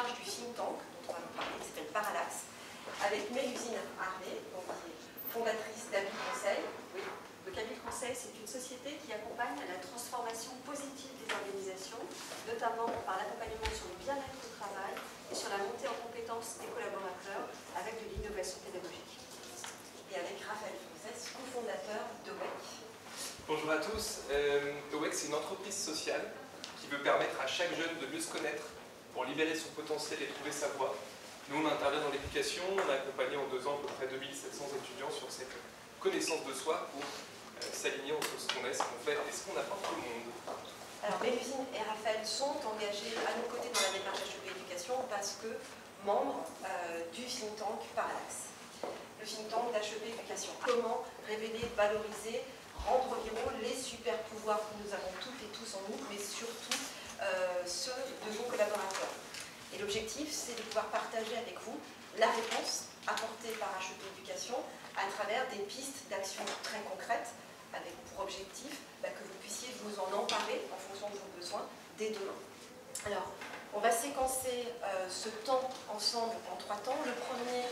charge du think tank, dont on va vous parler, qui s'appelle Parallax, avec Mélusine Harvey, donc, qui est fondatrice d'Habit Conseil. Oui. Donc Habit Conseil, c'est une société qui accompagne la transformation positive des organisations, notamment par l'accompagnement sur le bien-être au travail et sur la montée en compétences des collaborateurs avec de l'innovation pédagogique. Et avec Raphaël Frances, cofondateur d'OWEC. Bonjour à tous. OWEC, c'est une entreprise sociale qui veut permettre à chaque jeune de mieux se connaître pour libérer son potentiel et trouver sa voie. Nous, on intervient dans l'éducation, on a accompagné en 2 ans à peu près 2700 étudiants sur cette connaissance de soi pour s'aligner entre ce qu'on est, ce qu'on fait et ce qu'on apporte au monde. Alors, Mélusine et Raphaël sont engagés à nos côtés dans la démarche HEP Éducation parce que membres du think tank Parallax. Le think tank d'HEP Éducation. Comment révéler, valoriser, rendre viraux les super pouvoirs que nous avons toutes et tous en nous, mais surtout ceux de nos collaborateurs. Et l'objectif, c'est de pouvoir partager avec vous la réponse apportée par HEP Éducation à travers des pistes d'action très concrètes, avec pour objectif que vous puissiez vous en emparer en fonction de vos besoins dès demain. Alors, on va séquencer ce temps ensemble en 3 temps. Le premier,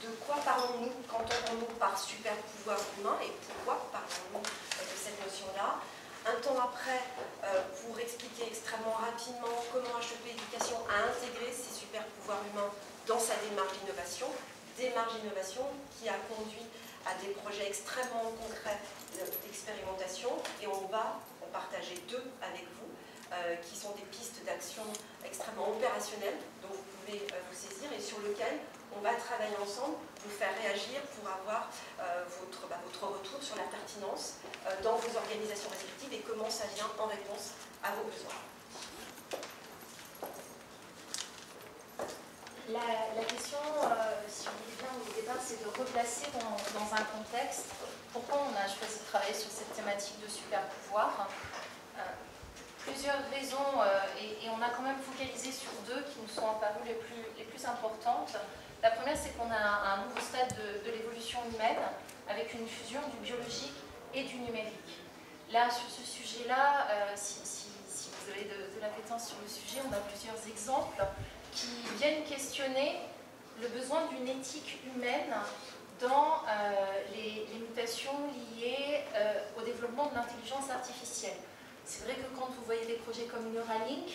de quoi parlons-nous quand entendons par super pouvoir humain et pourquoi parlons-nous de cette notion-là. Un temps après, pour expliquer extrêmement rapidement comment HEP Éducation a intégré ces super pouvoirs humains dans sa démarche d'innovation qui a conduit à des projets extrêmement concrets d'expérimentation, et on va en partager 2 avec vous, qui sont des pistes d'action extrêmement opérationnelles dont vous pouvez vous saisir et sur lesquelles on va travailler ensemble, vous faire réagir pour avoir votre retour sur la pertinence dans vos organisations respectives et comment ça vient en réponse à vos besoins. La question, si on revient au départ, c'est de replacer dans un contexte pourquoi on a choisi de travailler sur cette thématique de super pouvoir. Plusieurs raisons, et on a quand même focalisé sur 2 qui nous sont apparues les plus importantes. La première, c'est qu'on a un nouveau stade de l'évolution humaine avec une fusion du biologique et du numérique. Là, sur ce sujet-là, si vous avez de l'appétence sur le sujet, on a plusieurs exemples qui viennent questionner le besoin d'une éthique humaine dans les mutations liées au développement de l'intelligence artificielle. C'est vrai que quand vous voyez des projets comme Neuralink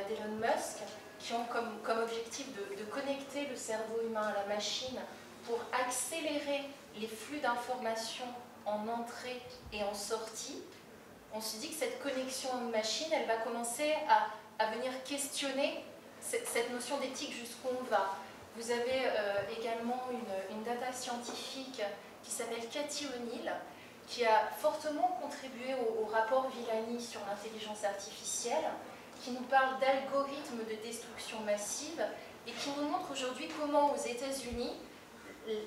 d'Elon Musk, qui ont comme objectif de connecter le cerveau humain à la machine pour accélérer les flux d'informations en entrée et en sortie, on se dit que cette connexion homme-machine, elle va commencer à venir questionner cette notion d'éthique jusqu'où on va. Vous avez également une data scientifique qui s'appelle Cathy O'Neill, qui a fortement contribué au rapport Villani sur l'intelligence artificielle, qui nous parle d'algorithmes de destruction massive et qui nous montre aujourd'hui comment aux États-Unis,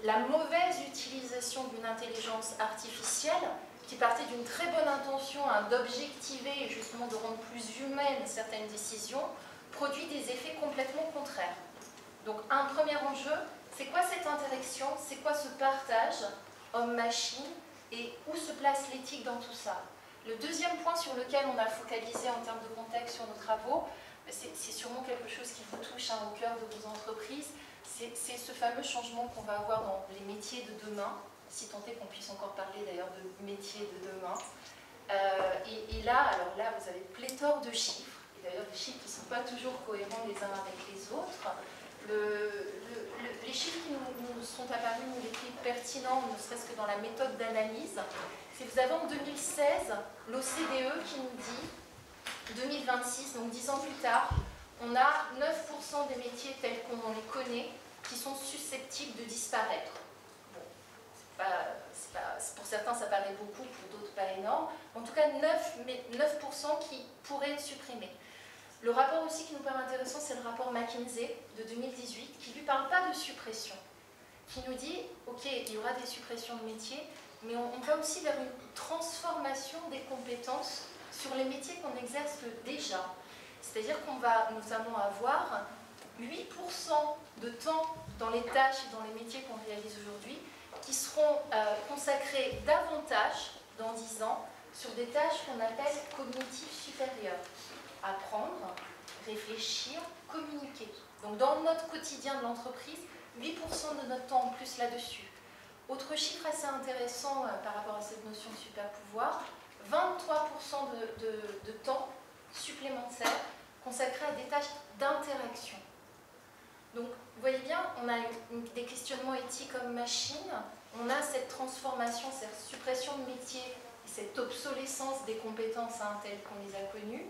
la mauvaise utilisation d'une intelligence artificielle, qui partait d'une très bonne intention d'objectiver et justement de rendre plus humaines certaines décisions, produit des effets complètement contraires. Donc un premier enjeu, c'est quoi cette interaction, c'est quoi ce partage homme-machine et où se place l'éthique dans tout ça? Le deuxième point sur lequel on a focalisé en termes de contexte sur nos travaux, c'est sûrement quelque chose qui vous touche au cœur de vos entreprises, c'est ce fameux changement qu'on va avoir dans les métiers de demain, si tant est qu'on puisse encore parler d'ailleurs de métiers de demain. Et là, alors là, vous avez pléthore de chiffres, et d'ailleurs des chiffres qui ne sont pas toujours cohérents les uns avec les autres. Les chiffres qui nous sont apparus, nous les plus pertinents, ne serait-ce que dans la méthode d'analyse, c'est que vous avez en 2016 l'OCDE qui nous dit, 2026, donc 10 ans plus tard, on a 9% des métiers tels qu'on les connaît qui sont susceptibles de disparaître. Bon, pour certains ça paraît beaucoup, pour d'autres pas énorme. En tout cas 9% qui pourraient être supprimés. Le rapport aussi qui nous paraît intéressant, c'est le rapport McKinsey de 2018, qui ne lui parle pas de suppression, qui nous dit, ok, il y aura des suppressions de métiers, mais on va aussi vers une transformation des compétences sur les métiers qu'on exerce déjà. C'est-à-dire qu'on va notamment avoir 8% de temps dans les tâches et dans les métiers qu'on réalise aujourd'hui qui seront consacrés davantage dans 10 ans sur des tâches qu'on appelle cognitives supérieures. Apprendre, réfléchir, communiquer. Donc dans notre quotidien de l'entreprise, 8% de notre temps en plus là-dessus. Autre chiffre assez intéressant par rapport à cette notion de super pouvoir, 23% de temps supplémentaire consacré à des tâches d'interaction. Donc, vous voyez bien, on a des questionnements éthiques comme machine, on a cette transformation, cette suppression de métiers et cette obsolescence des compétences telles qu'on les a connues.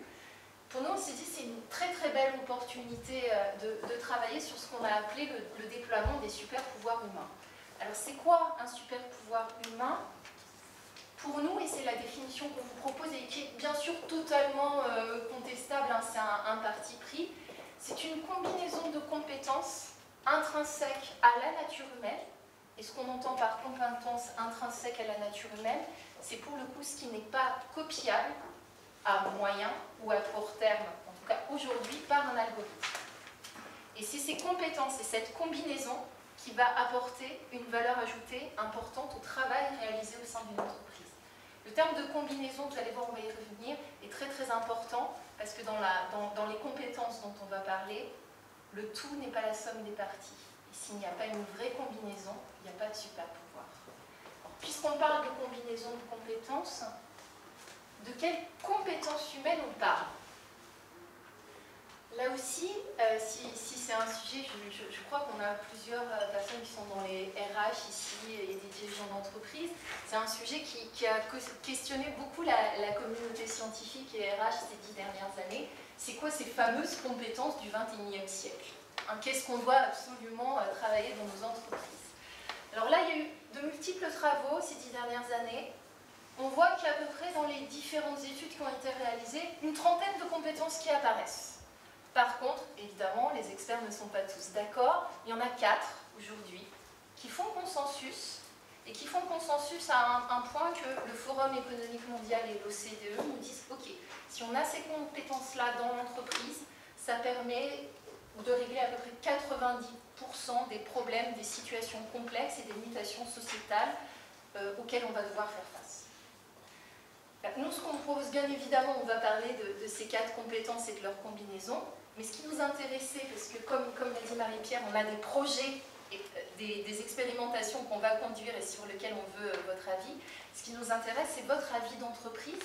Pour nous, on s'est dit que c'est une très très belle opportunité de travailler sur ce qu'on a appelé le déploiement des super pouvoirs humains. Alors, c'est quoi un super pouvoir humain ? Pour nous, et c'est la définition qu'on vous propose et qui est bien sûr totalement contestable, hein, c'est un parti pris, c'est une combinaison de compétences intrinsèques à la nature humaine. Et ce qu'on entend par compétences intrinsèques à la nature humaine, c'est pour le coup ce qui n'est pas copiable à moyen ou à court terme, en tout cas aujourd'hui, par un algorithme. Et c'est ces compétences et cette combinaison qui va apporter une valeur ajoutée importante au travail réalisé au sein d'une entreprise. Le terme de combinaison, vous allez voir, on va y revenir, est très très important parce que dans les compétences dont on va parler, le tout n'est pas la somme des parties. Et s'il n'y a pas une vraie combinaison, il n'y a pas de super pouvoir. Puisqu'on parle de combinaison de compétences, de quelles compétences humaines on parle? Là aussi, si c'est un sujet, je crois qu'on a plusieurs personnes qui sont dans les RH ici et des dirigeants d'entreprise. C'est un sujet qui a questionné beaucoup la communauté scientifique et RH ces 10 dernières années. C'est quoi ces fameuses compétences du XXIe siècle? Qu'est-ce qu'on doit absolument travailler dans nos entreprises? Alors là, il y a eu de multiples travaux ces 10 dernières années. On voit qu'à peu près dans les différentes études qui ont été réalisées, une trentaine de compétences qui apparaissent. Par contre, évidemment, les experts ne sont pas tous d'accord. Il y en a 4 aujourd'hui qui font consensus et qui font consensus à un point que le Forum économique mondial et l'OCDE nous disent « Ok, si on a ces compétences-là dans l'entreprise, ça permet de régler à peu près 90% des problèmes, des situations complexes et des mutations sociétales auxquelles on va devoir faire face. » Nous, ce qu'on propose, bien évidemment, on va parler de ces 4 compétences et de leur combinaison. Mais ce qui nous intéressait, parce que comme l'a dit Marie-Pierre, on a des projets, des expérimentations qu'on va conduire et sur lesquelles on veut votre avis. Ce qui nous intéresse, c'est votre avis d'entreprise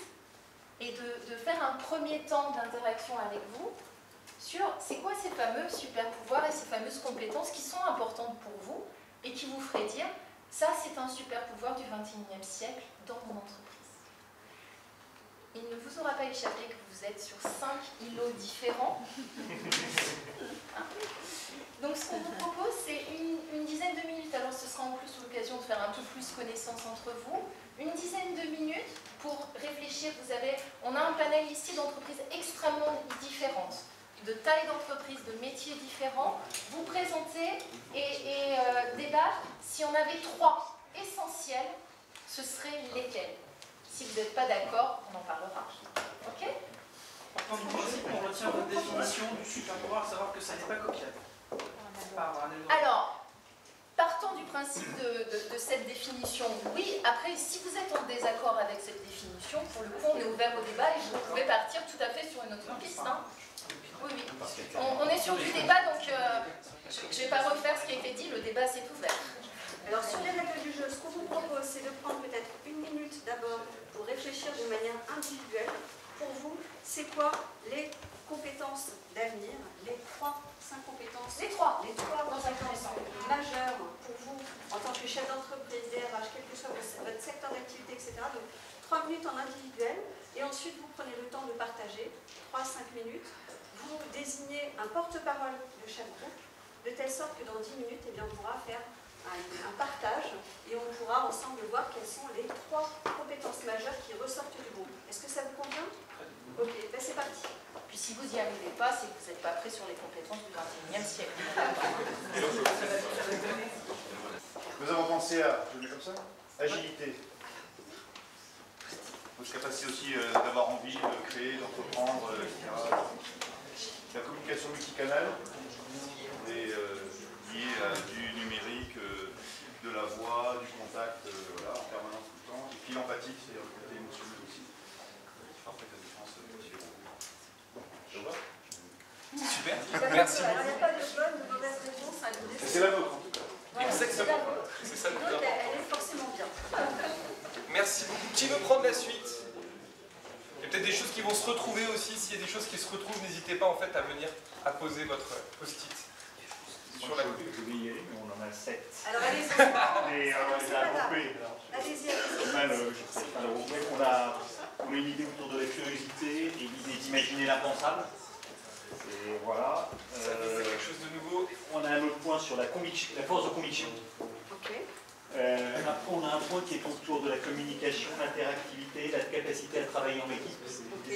et de faire un premier temps d'interaction avec vous sur c'est quoi ces fameux super pouvoirs et ces fameuses compétences qui sont importantes pour vous et qui vous feraient dire ça c'est un super pouvoir du XXIe siècle dans mon entreprise. Il ne vous aura pas échappé que vous êtes sur 5 îlots différents. Donc ce qu'on vous propose, c'est une dizaine de minutes. Alors ce sera en plus l'occasion de faire un peu plus connaissance entre vous. Une dizaine de minutes pour réfléchir. On a un panel ici d'entreprises extrêmement différentes, de taille d'entreprise, de métiers différents. Vous présenter et débattre. Si on avait 3 essentiels, ce seraient lesquels? Si vous n'êtes pas d'accord, on en parlera. Ok? On retient votre définition du super pouvoir, savoir que ça n'est pas copiable. Alors, partant du principe de cette définition, oui. Après, si vous êtes en désaccord avec cette définition, pour le coup, on est ouvert au débat et vous pouvez partir tout à fait sur une autre piste. Hein. Oui, oui. On est sur du débat, donc je ne vais pas refaire ce qui a été dit, le débat s'est ouvert. Alors sur les règles du jeu, ce qu'on vous propose, c'est de prendre peut-être une minute d'abord pour réfléchir de manière individuelle. Pour vous, c'est quoi les compétences d'avenir, les 5 compétences, les 3 compétences majeures pour vous en tant que chef d'entreprise, DRH, quel que soit votre secteur d'activité, etc. Donc 3 minutes en individuel et ensuite vous prenez le temps de partager, 3-5 minutes. Vous désignez un porte-parole de chaque groupe de telle sorte que dans 10 minutes, eh bien, on pourra faire un partage et on pourra ensemble voir quelles sont les 3 compétences majeures qui ressortent du groupe. Est-ce que ça vous convient? Ok, ben c'est parti. Puis si vous n'y arrivez pas, c'est que vous n'êtes pas prêt sur les compétences du XXIe siècle. Nous avons pensé à, je le mets comme ça, agilité. Votre capacité aussi d'avoir envie de créer, d'entreprendre, etc. La communication multicanal et liée à du numérique, de la voix, du contact, voilà, en permanence tout le temps. Et puis l'empathie, c'est-à-dire le côté émotionnel aussi. Qui parfois fait la différence chez les robots. Ça va? Merci Alors, il n'y beaucoup. a pas de bonne ou de mauvaise réponse à donner. C'est la vôtre en tout cas. Voilà, c'est la Exactement. vôtre. C'est ça le plus Donc, important. elle est forcément bien. Merci beaucoup. Qui veut prendre la suite? Il y a peut-être des choses qui vont se retrouver aussi. S'il y a des choses qui se retrouvent, n'hésitez pas en fait à venir à poser votre post-it sur la coupe. Je vais y aller, mais on en a 7. Alors, allez-y. Et on les a groupés. Allez-y, allez-y. Mal, on a une idée autour de la curiosité et l'idée d'imaginer l'impensable. Et voilà. Ça c'est quelque chose de nouveau. On a un autre point sur la conviction, la force de conviction. Ok. Après, on a un point qui est autour de la communication, l'interactivité, la capacité à travailler en équipe. Ok.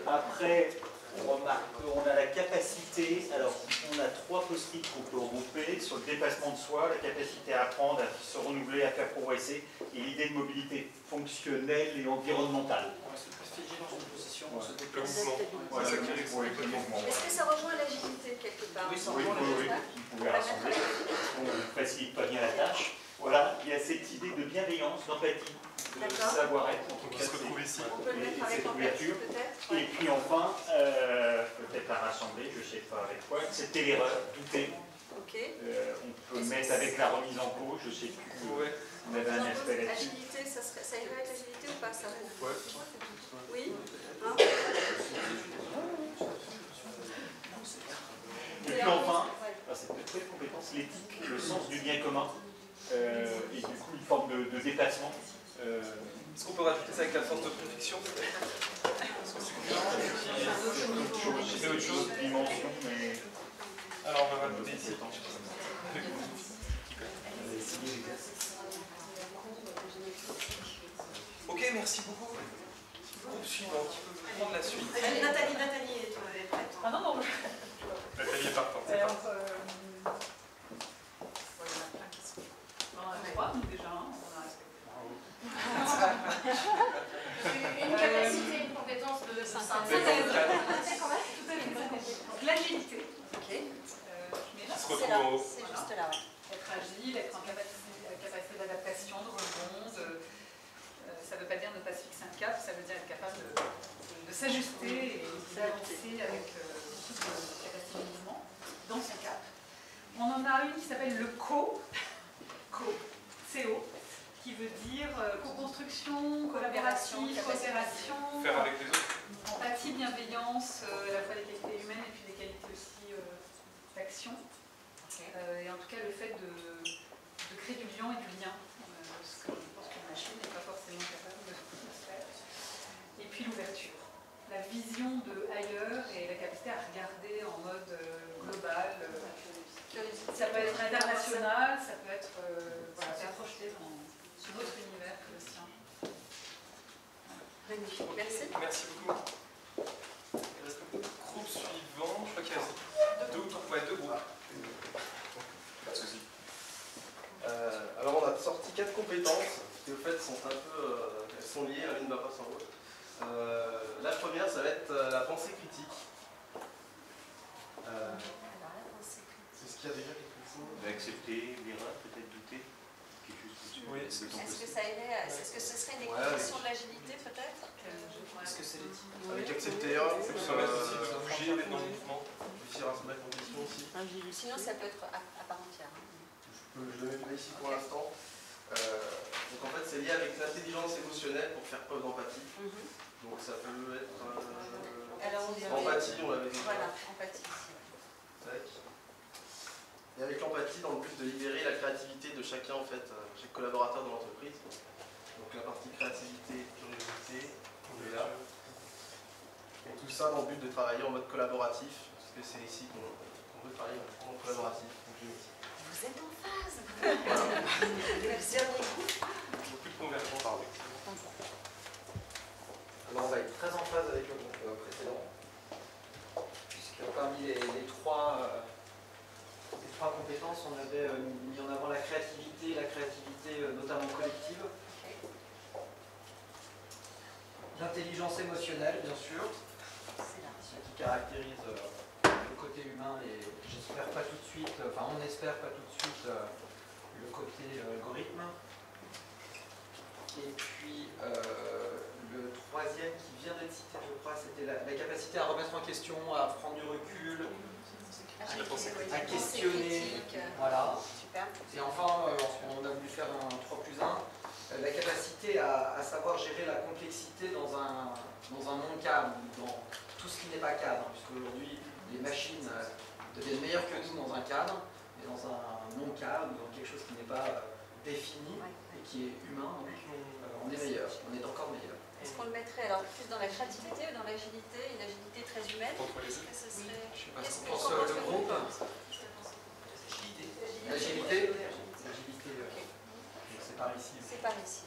Après, on a la capacité, alors on a 3 post-it qu'on peut regrouper sur le dépassement de soi, la capacité à apprendre, à se renouveler, à faire progresser, et l'idée de mobilité fonctionnelle et environnementale. On va se figer dans une position, on se Le déplace. mouvement. Voilà, C'est ça qui est oui, le mouvement. Est-ce que ça rejoint l'agilité quelque part? Oui, ça Oui, rejoint oui, la- oui, vous pouvez rassembler. On ne facilite pas bien la tâche. Voilà, il y a cette idée de bienveillance, d'empathie, de D'accord. savoir-être. En tout Qui cas, se retrouve ici. On peut le mettre et avec cette l'empathie ouverture. peut-être? Et puis enfin, peut-être à rassembler, je ne sais pas avec quoi, c'était l'erreur, douter. Ok. On peut mettre avec la remise en cause, je ne sais plus. Ouais. On avait un aspect là-dessus. Agilité, ça irait avec l'agilité ou pas ça? Ouais. Oui. Hein? Et puis enfin, c'est peut-être pas une compétence, l'éthique, le sens du bien commun, et du coup une forme de déplacement. Est-ce qu'on peut rajouter ça avec la force de conviction peut-être? C'est autre chose, dimension, mais... Alors on va rajouter ici. Ok, merci beaucoup. Groupe suivant, qui peut prendre la suite? Nathalie est prête. Ah non, non. Nathalie est partante. c'est Alors, parti. on en a 3, donc déjà, on a une capacité, une compétence de synthèse. C'est dans le cadre. Donc l'agilité. Ok. Je mets là. Qui se retrouve en haut. C'est juste là, ouais. Être agile, être en capacité d'adaptation, de rebond. Ça ne veut pas dire ne pas se fixer un cap, ça veut dire être capable de s'ajuster et d'avancer avec beaucoup de capacité de mouvement dans son cap. On en a une qui s'appelle le CO, qui veut dire co-construction, collaboration, coopération, Faire avec les autres. empathie, bienveillance, à la fois les qualités humaines et puis les qualités aussi d'action. Et en tout cas, le fait de créer du lien et du lien, ce que je pense qu'une machine n'est pas forcément capable de faire. Et puis l'ouverture, la vision de ailleurs et la capacité à regarder en mode global. Ça peut être international, ça peut être faire projeter dans un autre univers que le sien. Magnifique. Merci. Merci beaucoup. Groupe suivant, je crois qu'il y a deux groupes. Pas de souci. Alors on a sorti 4 compétences qui au fait sont un peu elles sont liées, l'une ne va pas sans l'autre. La première ça va être la pensée critique. C'est ce qu'il y a déjà quelque chose. Accepter l'erreur, peut-être douter. Quelque chose dessus. Oui, Est-ce que ça irait, est-ce que ce serait une déclinaison de l'agilité peut-être? Est-ce que c'est l'éthique? Avec accepter l'erreur, Ça peut permettre aussi de bouger, d'être dans le mouvement. réussir à se mettre en question aussi. Sinon ça peut être à part entière. Je le mets pas ici pour l'instant. Donc en fait c'est lié avec l'intelligence émotionnelle pour faire preuve d'empathie. Donc ça peut être Alors on dirait... empathie, on l'avait dit. Voilà, empathie ici. Tac. Et avec l'empathie dans le but de libérer la créativité de chacun en fait, chaque collaborateur de l'entreprise. Donc la partie créativité, curiosité, on est là. Et tout ça dans le but de travailler en mode collaboratif, parce que c'est ici qu'on veut travailler en mode collaboratif. Donc, Vous êtes en phase. Merci. Beaucoup de convergence. Alors on va être très en phase avec le groupe précédent, puisque parmi les trois compétences, on avait mis en avant la créativité notamment collective, l'intelligence émotionnelle bien sûr, ce qui caractérise le côté humain et j'espère pas tout de suite, enfin on espère pas tout de suite le côté algorithme. Et puis le troisième qui vient d'être cité, je crois, c'était la capacité à remettre en question, à prendre du recul, à questionner. Voilà. Super. Et enfin, on a voulu faire un 3+1, la capacité à savoir gérer la complexité dans un monde cadre, dans tout ce qui n'est pas cadre, puisque aujourd'hui les machines deviennent meilleures que nous dans un cadre, mais dans un non-cadre, dans quelque chose qui n'est pas défini et qui est humain, donc, on est meilleur, on est encore meilleur. Est-ce qu'on le mettrait alors plus dans la créativité ou dans l'agilité, une agilité très humaine? Entre les deux. Qu'est-ce que ce serait? Je sais pas Qu'est-ce si que on pense le pense groupe. L'agilité, c'est par ici. C'est par ici.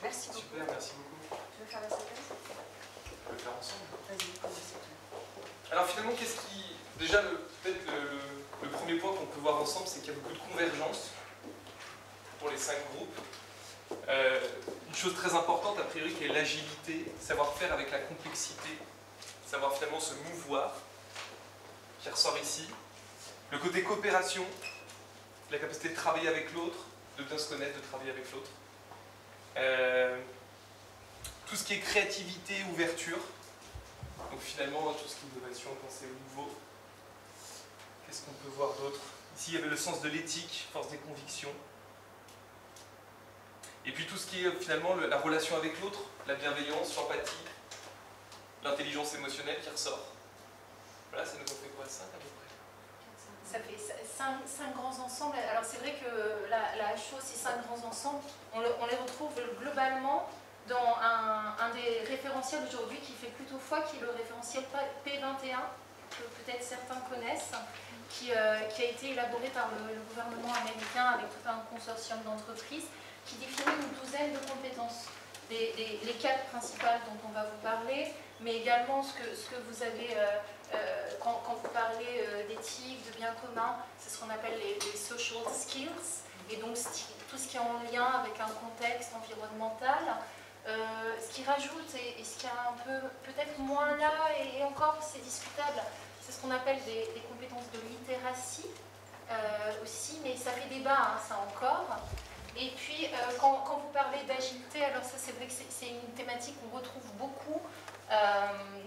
Merci beaucoup. Super, merci beaucoup. Tu veux faire la séquence? On peut le faire ensemble. Vas-y, commence. Alors finalement, qu'est-ce qui... Déjà, peut-être le premier point qu'on peut voir ensemble, c'est qu'il y a beaucoup de convergence pour les 5 groupes. Une chose très importante, a priori, qui est l'agilité, savoir faire avec la complexité, savoir finalement se mouvoir, qui ressort ici. Le côté coopération, la capacité de travailler avec l'autre, de bien se connaître, de travailler avec l'autre. Tout ce qui est créativité, ouverture. Donc finalement, tout ce qui est innovation, pensée au nouveau. Qu'est-ce qu'on peut voir d'autre? Ici, il y avait le sens de l'éthique, force des convictions. Et puis tout ce qui est finalement la relation avec l'autre, la bienveillance, l'empathie, l'intelligence émotionnelle qui ressort. Voilà, ça nous en fait quoi, 5 à peu près? Ça fait 5 grands ensembles. Alors c'est vrai que la chose, ces 5 grands ensembles, on les retrouve globalement dans un des référentiels aujourd'hui qui fait plutôt foi, qui est le référentiel P21, que peut-être certains connaissent, qui a été élaboré par le gouvernement américain avec tout un consortium d'entreprises, qui définit une douzaine de compétences. Les 4 principales dont on va vous parler, mais également ce que vous avez, quand vous parlez d'éthique, de bien commun, c'est ce qu'on appelle les social skills, et donc tout ce qui est en lien avec un contexte environnemental. Ce qui rajoute, et ce qui est un peu peut-être moins là, et encore c'est discutable, c'est ce qu'on appelle des compétences de littératie aussi, mais ça fait débat, hein, ça encore. Et puis, quand vous parlez d'agilité, alors ça c'est vrai que c'est une thématique qu'on retrouve beaucoup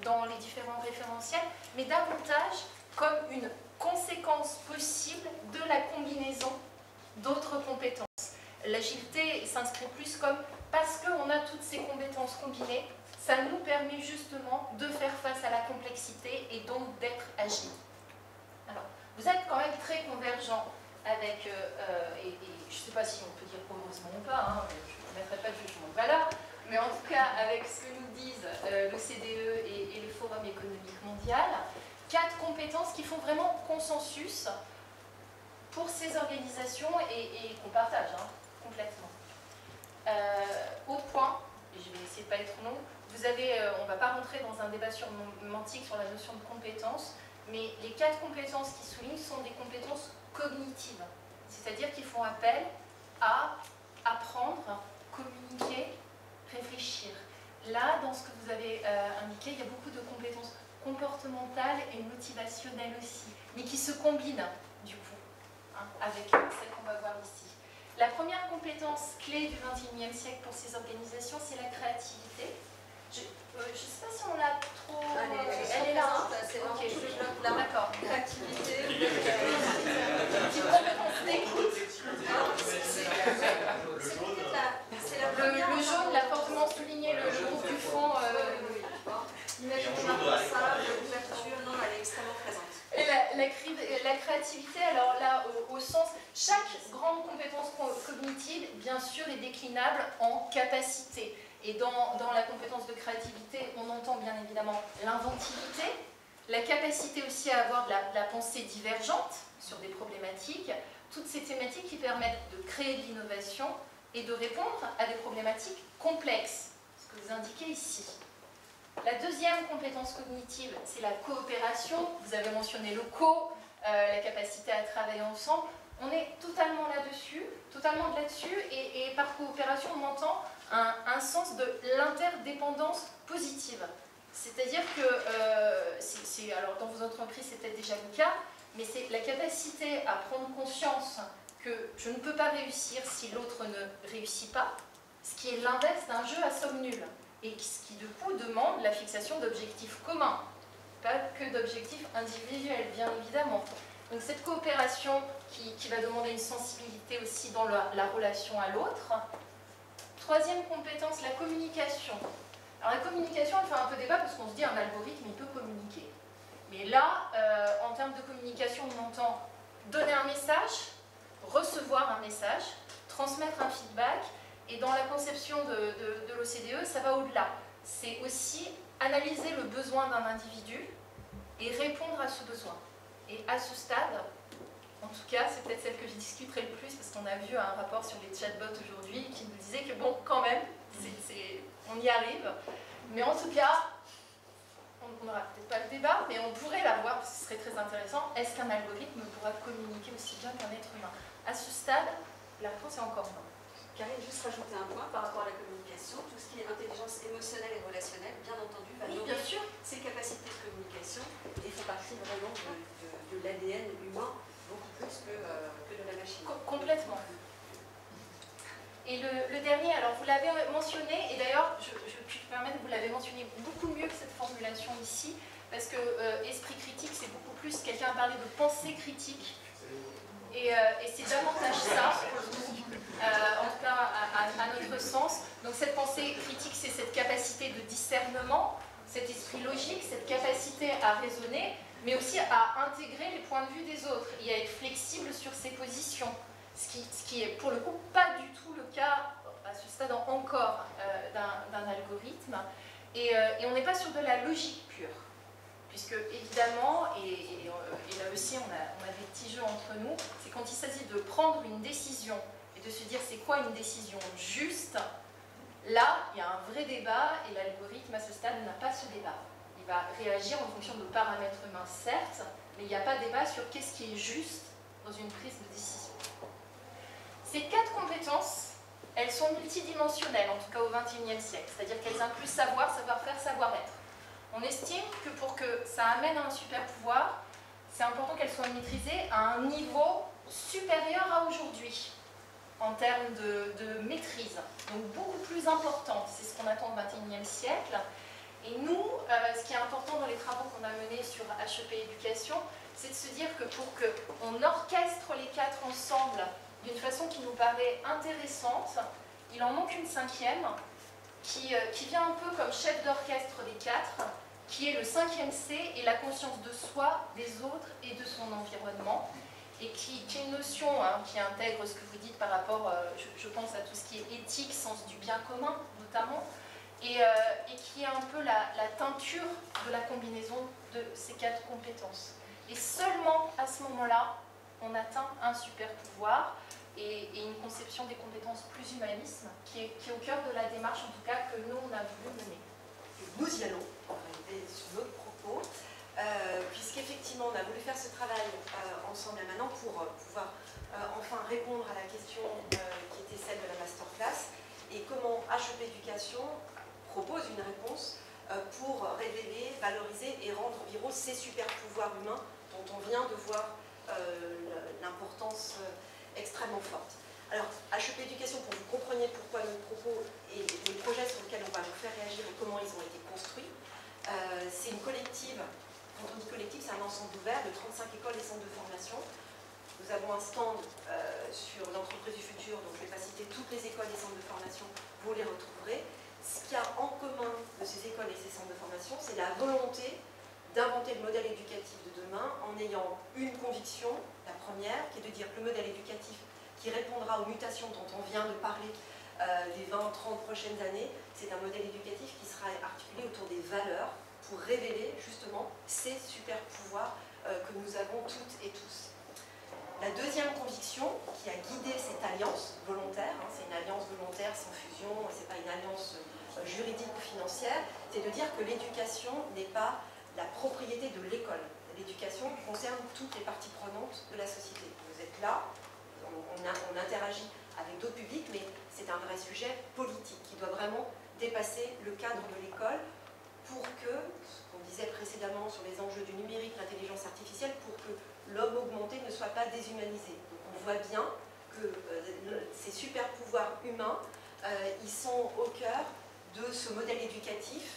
dans les différents référentiels, mais davantage comme une conséquence possible de la combinaison d'autres compétences. L'agilité s'inscrit plus comme, parce qu'on a toutes ces compétences combinées, ça nous permet justement de faire face à la complexité et donc d'être agile. Alors, vous êtes quand même très convergents avec, et je ne sais pas si on peut dire heureusement ou pas, hein, je ne mettrai pas de jugement de valeur, mais en tout cas avec ce que nous disent l'OCDE et le Forum économique mondial, 4 compétences qui font vraiment consensus pour ces organisations et qu'on partage complètement. Au point, et je vais essayer de ne pas être long, vous avez, on ne va pas rentrer dans un débat sémantique sur la notion de compétence, mais les 4 compétences qui soulignent sont des compétences cognitives, c'est-à-dire qu'ils font appel à apprendre, communiquer, réfléchir. Là, dans ce que vous avez indiqué, il y a beaucoup de compétences comportementales et motivationnelles aussi, mais qui se combinent du coup avec celles qu'on va voir ici. La première compétence clé du XXIe siècle pour ces organisations, c'est la créativité. Je ne sais pas si on l'a trop... elle est là, hein. C'est vraiment Ok. tout le bloc là. D'accord. Créativité. Petite compétence technique. C'est la première. Le jaune l'a fortement souligné, le groupe du fond. Imagine-toi ça, l'ouverture, non, elle est extrêmement présente. Et la créativité, alors là, au sens, chaque grande compétence cognitive, bien sûr, est déclinable en capacité. Et dans la compétence de créativité, on entend bien évidemment l'inventivité, la capacité aussi à avoir de la pensée divergente sur des problématiques, toutes ces thématiques qui permettent de créer de l'innovation et de répondre à des problématiques complexes, ce que vous indiquez ici. La deuxième compétence cognitive, c'est la coopération. Vous avez mentionné le co, la capacité à travailler ensemble. On est totalement là-dessus, et par coopération, on entend un sens de l'interdépendance positive. C'est-à-dire que, alors dans vos entreprises, c'est peut-être déjà le cas, mais c'est la capacité à prendre conscience que je ne peux pas réussir si l'autre ne réussit pas, ce qui est l'inverse d'un jeu à somme nulle, et ce qui, du coup, demande la fixation d'objectifs communs, pas que d'objectifs individuels, bien évidemment. Donc cette coopération qui va demander une sensibilité aussi dans la relation à l'autre. Troisième compétence, la communication. Alors la communication, elle fait un peu débat parce qu'on se dit un algorithme, il peut communiquer. Mais là, en termes de communication, on entend donner un message, recevoir un message, transmettre un feedback, et dans la conception de l'OCDE, ça va au-delà. C'est aussi analyser le besoin d'un individu et répondre à ce besoin. Et à ce stade, en tout cas, c'est peut-être celle que je discuterai le plus, parce qu'on a vu un rapport sur les chatbots aujourd'hui qui nous disait que bon, quand même, on y arrive. Mais en tout cas, on n'aura peut-être pas le débat, mais on pourrait l'avoir, parce que ce serait très intéressant. Est-ce qu'un algorithme pourra communiquer aussi bien qu'un être humain? À ce stade, la réponse est encore non. Karine, juste rajouter un point par rapport à la communication. Tout ce qui est intelligence émotionnelle et relationnelle, bien entendu, va nourrir ces capacités de communication et font partie vraiment de l'ADN humain, beaucoup plus que de la machine. Complètement. Et le dernier, alors vous l'avez mentionné, et d'ailleurs, je puis me permettre, vous l'avez mentionné beaucoup mieux que cette formulation ici, parce que esprit critique, c'est beaucoup plus, quelqu'un a parlé de pensée critique, et c'est davantage ça, en tout cas à notre sens. Donc cette pensée critique, c'est cette capacité de discernement, cet esprit logique, cette capacité à raisonner, mais aussi à intégrer les points de vue des autres et à être flexible sur ses positions. Ce qui est pour le coup pas du tout le cas à ce stade encore d'un algorithme. Et on n'est pas sur de la logique pure. Puisque évidemment, et là aussi on a des petits jeux entre nous, c'est quand il s'agit de prendre une décision et de se dire c'est quoi une décision juste, là il y a un vrai débat et l'algorithme à ce stade n'a pas ce débat. Il va réagir en fonction de paramètres humains certes, mais il n'y a pas de débat sur qu'est-ce qui est juste dans une prise de décision. Ces 4 compétences, elles sont multidimensionnelles, en tout cas au XXIe siècle, c'est-à-dire qu'elles incluent savoir, savoir-faire, savoir-être. On estime que pour que ça amène à un super pouvoir, c'est important qu'elles soient maîtrisées à un niveau supérieur à aujourd'hui, en termes de maîtrise, donc beaucoup plus importante, c'est ce qu'on attend au XXIe siècle. Et nous, ce qui est important dans les travaux qu'on a menés sur HEP Éducation, c'est de se dire que pour qu'on orchestre les 4 ensemble d'une façon qui nous paraît intéressante, il en manque une 5e qui vient un peu comme chef d'orchestre des 4, qui est le 5e C et la conscience de soi, des autres et de son environnement, et qui est une notion qui intègre ce que vous dites par rapport, je pense, à tout ce qui est éthique, sens du bien commun notamment, et qui est un peu la teinture de la combinaison de ces 4 compétences. Et seulement à ce moment-là, on atteint un super pouvoir et une conception des compétences plus humanisme qui est au cœur de la démarche, en tout cas, que nous, on a voulu mener. Nous y allons, on va arriver sur notre propos, puisqu'effectivement, on a voulu faire ce travail ensemble là maintenant pour pouvoir enfin répondre à la question qui était celle de la masterclass et comment HEP Éducation propose une réponse pour révéler, valoriser et rendre viraux ces super pouvoirs humains dont on vient de voir l'importance extrêmement forte. Alors, HEP Éducation, pour que vous compreniez pourquoi nos propos et les projets sur lesquels on va vous faire réagir et comment ils ont été construits, c'est une collective. Quand on dit collective, c'est un ensemble ouvert de 35 écoles et centres de formation. Nous avons un stand sur l'entreprise du futur, donc je ne vais pas citer toutes les écoles et centres de formation, vous les retrouverez. Ce qu'il y a en commun de ces écoles et ces centres de formation, c'est la volonté d'inventer le modèle éducatif de demain en ayant une conviction, la première, qui est de dire que le modèle éducatif qui répondra aux mutations dont on vient de parler les 20-30 prochaines années, c'est un modèle éducatif qui sera articulé autour des valeurs pour révéler justement ces super pouvoirs que nous avons toutes et tous. La deuxième conviction qui a guidé cette alliance volontaire, c'est une alliance volontaire sans fusion, c'est pas une alliance juridique ou financière, c'est de dire que l'éducation n'est pas la propriété de l'école. L'éducation concerne toutes les parties prenantes de la société. Vous êtes là, on interagit avec d'autres publics, mais c'est un vrai sujet politique qui doit vraiment dépasser le cadre de l'école pour que, ce qu'on disait précédemment sur les enjeux du numérique, l'intelligence artificielle, pour que l'homme augmenté ne soit pas déshumanisé. Donc on voit bien que ces super pouvoirs humains ils sont au cœur de ce modèle éducatif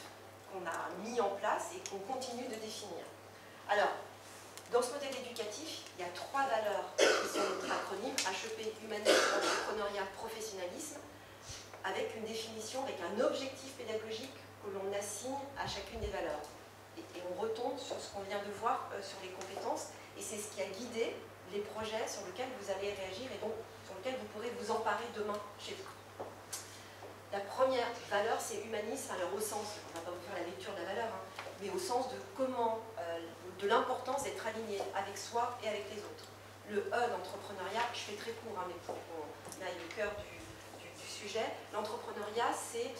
qu'on a mis en place et qu'on continue de définir. Alors, dans ce modèle éducatif, il y a 3 valeurs qui sont notre acronyme, HEP, humanisme, entrepreneuriat, professionnalisme, avec une définition, avec un objectif pédagogique que l'on assigne à chacune des valeurs. Et on retombe sur ce qu'on vient de voir sur les compétences, et c'est ce qui a guidé les projets sur lesquels vous allez réagir et donc sur lesquels vous pourrez vous emparer demain chez vous. La première valeur, c'est humanisme, alors au sens, on ne va pas vous faire la lecture de la valeur, hein, mais au sens de comment, de l'importance d'être aligné avec soi et avec les autres. Le E d'entrepreneuriat, je fais très court, hein, mais pour qu'on aille au cœur du sujet, l'entrepreneuriat, c'est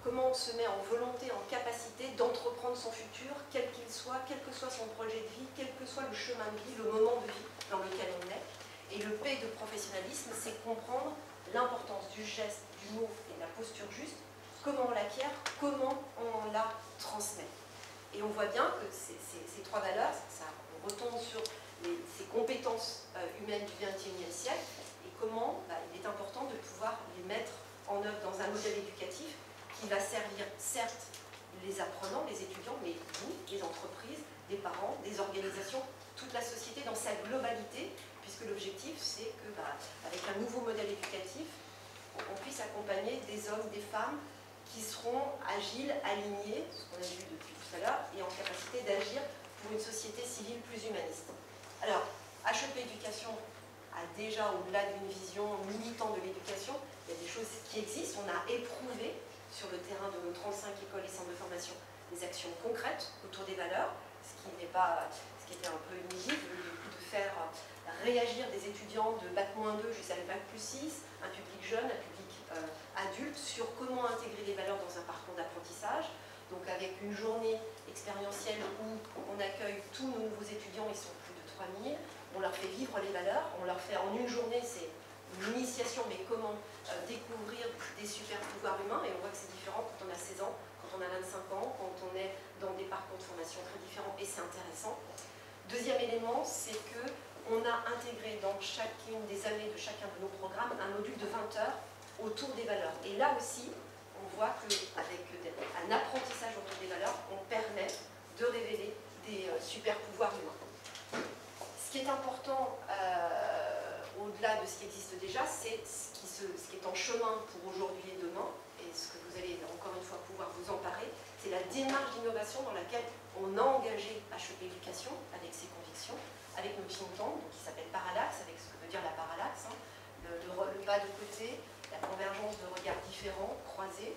comment on se met en volonté, en capacité d'entreprendre son futur, quel qu'il soit, quel que soit son projet de vie, quel que soit le chemin de vie, le moment de vie dans lequel on est. Et le P de professionnalisme, c'est comprendre l'importance du geste, du mot et de la posture juste, comment on l'acquiert, comment on la transmet. Et on voit bien que ces 3 valeurs, on retombe sur ces compétences humaines du XXIe siècle et comment il est important de pouvoir les mettre en œuvre dans un modèle éducatif qui va servir certes les apprenants, les étudiants, mais vous, les entreprises, les parents, des organisations, toute la société dans sa globalité, puisque l'objectif c'est que, avec un nouveau modèle éducatif, on puisse accompagner des hommes, des femmes qui seront agiles, alignés, ce qu'on a vu depuis tout à l'heure, et en capacité d'agir pour une société civile plus humaniste. Alors, HEP Éducation a déjà, au-delà d'une vision militante de l'éducation, il y a des choses qui existent. On a éprouvé sur le terrain de nos 35 écoles et centres de formation des actions concrètes autour des valeurs, ce qui était un peu inédit, de faire réagir des étudiants de Bac-2 jusqu'à Bac+6, un public jeune, un public adulte, sur comment intégrer les valeurs dans un parcours d'apprentissage. Donc avec une journée expérientielle où on accueille tous nos nouveaux étudiants, ils sont plus de 3000, on leur fait vivre les valeurs, on leur fait en une journée, c'est une initiation, mais comment découvrir des super pouvoirs humains, et on voit que c'est différent quand on a 16 ans, quand on a 25 ans, quand on est dans des parcours de formation très différents, et c'est intéressant. Deuxième élément, c'est qu'on a intégré dans chacune des années de chacun de nos programmes un module de 20 heures autour des valeurs. Et là aussi, on voit qu'avec un apprentissage autour des valeurs, on permet de révéler des super pouvoirs humains. Ce qui est important, au-delà de ce qui existe déjà, c'est ce qui est en chemin pour aujourd'hui et demain, et ce que vous allez encore une fois pouvoir vous emparer, c'est la démarche d'innovation dans laquelle on a engagé HEP Éducation avec ses convictions, avec notre think tank, qui s'appelle Parallaxe, avec ce que veut dire la parallaxe, hein, le pas de côté, la convergence de regards différents, croisés.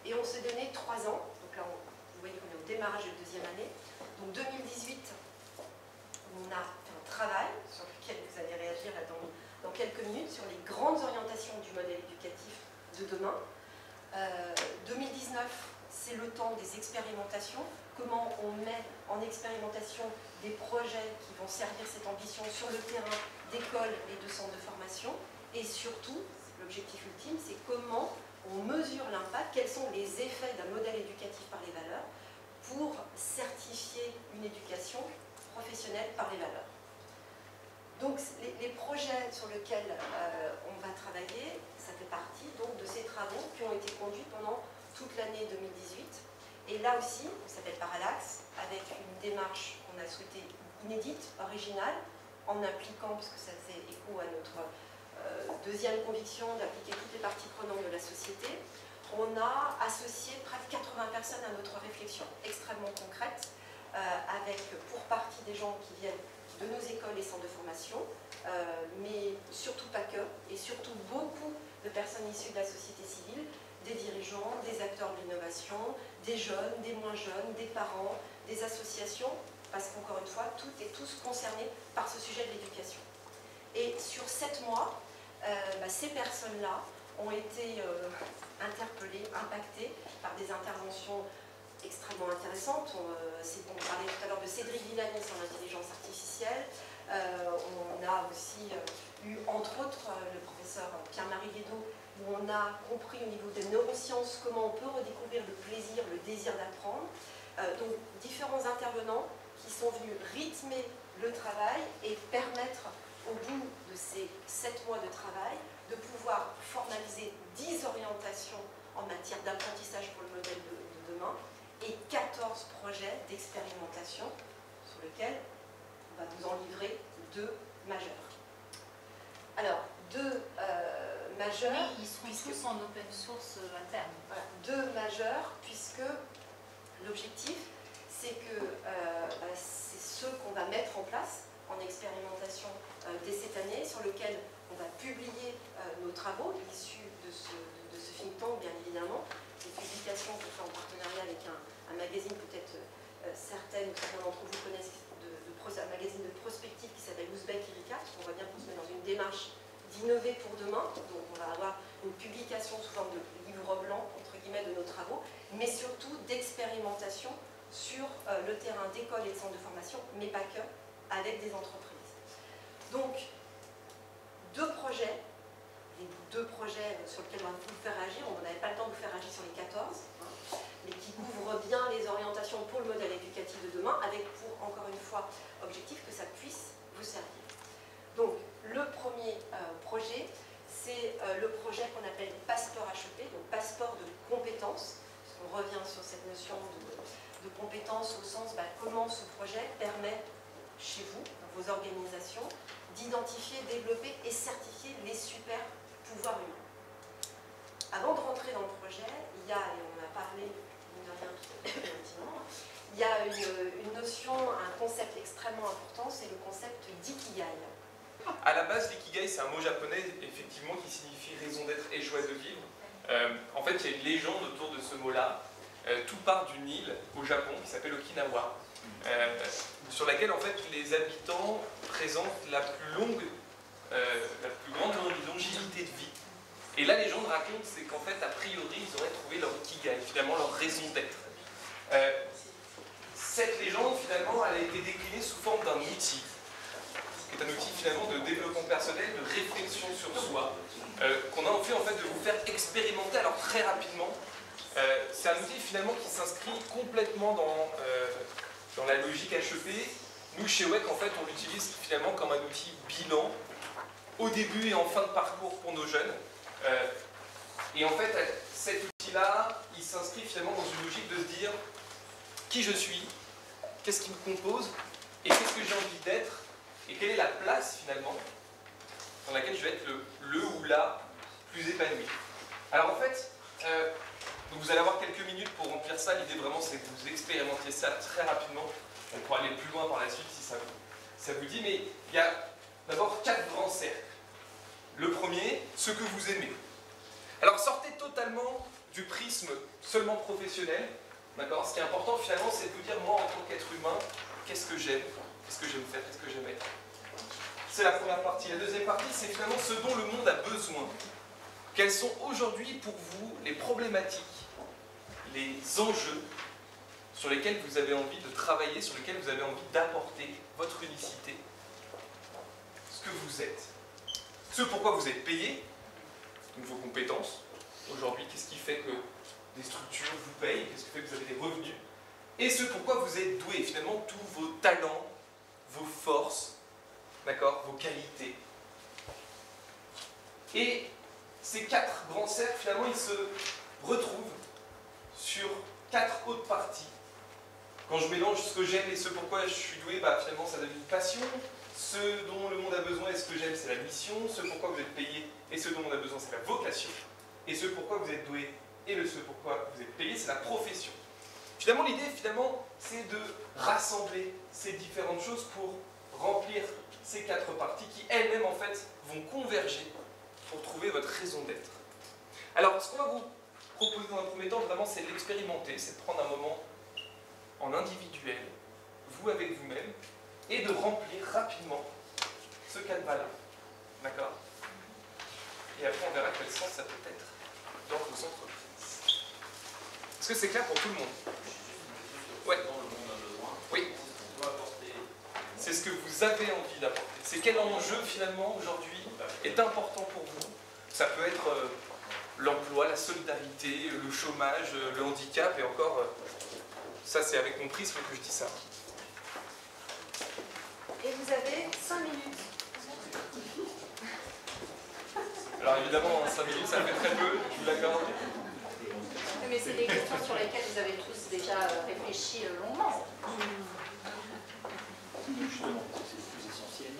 Et on s'est donné 3 ans, donc là vous voyez qu'on est au démarrage de 2e année. Donc 2018, on a fait un travail sur lequel vous allez réagir là dans quelques minutes, sur les grandes orientations du modèle éducatif de demain. 2019, c'est le temps des expérimentations, comment on met en expérimentation des projets qui vont servir cette ambition sur le terrain d'écoles et de centres de formation, et surtout, l'objectif ultime, c'est comment on mesure l'impact, quels sont les effets d'un modèle éducatif par les valeurs pour certifier une éducation professionnelle par les valeurs. Donc les projets sur lesquels on va travailler, ça fait partie donc de ces travaux qui ont été conduits pendant toute l'année 2018. Et là aussi, on s'appelle Parallaxe, avec une démarche qu'on a souhaité inédite, originale, en impliquant, parce que ça faisait écho à notre deuxième conviction d'appliquer toutes les parties prenantes de la société, on a associé près de 80 personnes à notre réflexion extrêmement concrète, avec pour partie des gens qui viennent de nos écoles et centres de formation, mais surtout pas que, et surtout beaucoup de personnes issues de la société civile, des dirigeants, des acteurs de l'innovation, des jeunes, des moins jeunes, des parents, des associations, parce qu'encore une fois, toutes et tous concernés par ce sujet de l'éducation. Et sur 7 mois, ces personnes-là ont été interpellées, impactées par des interventions extrêmement intéressantes. On parlait tout à l'heure de Cédric Villani sur l'intelligence artificielle. On a aussi eu, entre autres, le professeur Pierre-Marie Guédot, où on a compris au niveau des neurosciences comment on peut redécouvrir le plaisir, le désir d'apprendre. Donc différents intervenants qui sont venus rythmer le travail et permettre au bout de ces 7 mois de travail, de pouvoir formaliser 10 orientations en matière d'apprentissage pour le modèle de demain et 14 projets d'expérimentation sur lesquels on va vous en livrer 2 majeurs. Alors, 2 majeurs... Oui, ils seront tous en open source à terme. Voilà, 2 majeurs, puisque l'objectif, c'est que c'est ceux qu'on va mettre en place en expérimentation dès cette année, sur lequel on va publier nos travaux issus de ce think tank, bien évidemment. Des publications qu'on fait en partenariat avec un magazine, peut-être certains d'entre vous connaissent, un magazine de prospective qui s'appelle Ouzbek Erika, parce qu'on voit bien qu'on se met dans une démarche d'innover pour demain. Donc on va avoir une publication sous forme de livre blanc, entre guillemets, de nos travaux, mais surtout d'expérimentation sur le terrain d'écoles et de centres de formation, mais pas que, avec des entreprises. Donc, 2 projets, les 2 projets sur lesquels on va vous faire agir, on n'avait pas le temps de vous faire agir sur les 14, mais qui couvrent bien les orientations pour le modèle éducatif de demain, avec pour, encore une fois, objectif que ça puisse vous servir. Donc, le premier projet, c'est le projet qu'on appelle Passeport HEP, donc passeport de compétences. On revient sur cette notion de compétences au sens comment ce projet permet, chez vous, dans vos organisations, d'identifier, développer et certifier les super pouvoirs humains. Avant de rentrer dans le projet, il y a, et on en a parlé, il y a une notion, un concept extrêmement important, c'est le concept d'ikigai. À la base, l'ikigai, c'est un mot japonais, effectivement, qui signifie raison d'être et joie de vivre. En fait, il y a une légende autour de ce mot-là. Tout part d'une île au Japon qui s'appelle Okinawa, sur laquelle, en fait, les habitants présentent la plus grande longévité de vie. Et la légende raconte, c'est qu'en fait, a priori, ils auraient trouvé leur ikigai, finalement leur raison d'être. Cette légende, finalement, elle a été déclinée sous forme d'un outil, qui est un outil, finalement, de développement personnel, de réflexion sur soi, qu'on a envie, en fait, de vous faire expérimenter, alors très rapidement. C'est un outil, finalement, qui s'inscrit complètement dans la logique HEP. Nous, chez WEC, en fait, on l'utilise, finalement, comme un outil bilan, au début et en fin de parcours pour nos jeunes. Et en fait, cet outil-là, il s'inscrit finalement dans une logique de se dire qui je suis, qu'est-ce qui me compose, et qu'est-ce que j'ai envie d'être, et quelle est la place finalement dans laquelle je vais être le ou la plus épanoui. Alors en fait, donc vous allez avoir quelques minutes pour remplir ça. L'idée vraiment, c'est que vous expérimentiez ça très rapidement. On pourra aller plus loin par la suite si ça vous dit, mais il y a d'abord 4 grands cercles. Le premier, ce que vous aimez. Alors sortez totalement du prisme seulement professionnel, d'accord? Ce qui est important finalement, c'est de vous dire, moi en tant qu'être humain, qu'est-ce que j'aime? Qu'est-ce que j'aime faire? Qu'est-ce que j'aime être? C'est la première partie. La deuxième partie, c'est finalement ce dont le monde a besoin. Quelles sont aujourd'hui pour vous les problématiques, les enjeux sur lesquels vous avez envie de travailler, sur lesquels vous avez envie d'apporter votre unicité, ce que vous êtes? Ce pourquoi vous êtes payé, donc vos compétences. Aujourd'hui, qu'est-ce qui fait que des structures vous payent? Qu'est-ce qui fait que vous avez des revenus? Et ce pourquoi vous êtes doué, finalement, tous vos talents, vos forces, d'accord, vos qualités. Et ces 4 grands cercles, finalement, ils se retrouvent sur 4 autres parties. Quand je mélange ce que j'aime et ce pourquoi je suis doué, finalement, ça devient une passion. Ce dont le monde a besoin et ce que j'aime, c'est la mission. Ce pourquoi vous êtes payé et ce dont on a besoin, c'est la vocation. Et ce pourquoi vous êtes doué et ce pourquoi vous êtes payé, c'est la profession. Finalement, l'idée, c'est de rassembler ces différentes choses pour remplir ces 4 parties qui, elles-mêmes, en fait, vont converger pour trouver votre raison d'être. Alors, ce qu'on va vous proposer dans un premier temps, vraiment, c'est de l'expérimenter, c'est de prendre un moment en individuel, vous avec vous-même, et de remplir rapidement ce canevas-là. D'accord? Et après, on verra quel sens ça peut être dans vos entreprises. Est-ce que c'est clair pour tout le monde? Ouais. Oui. C'est ce que vous avez envie d'apporter. C'est quel enjeu, finalement, aujourd'hui, est important pour vous. Ça peut être l'emploi, la solidarité, le chômage, le handicap, et encore, ça c'est avec mon prisme que je dis ça. Et vous avez 5 minutes Alors évidemment, en 5 minutes, ça fait très peu, je vous l'accorde. Mais c'est des questions sur lesquelles vous avez tous déjà réfléchi longuement. Justement, c'est le plus essentiel.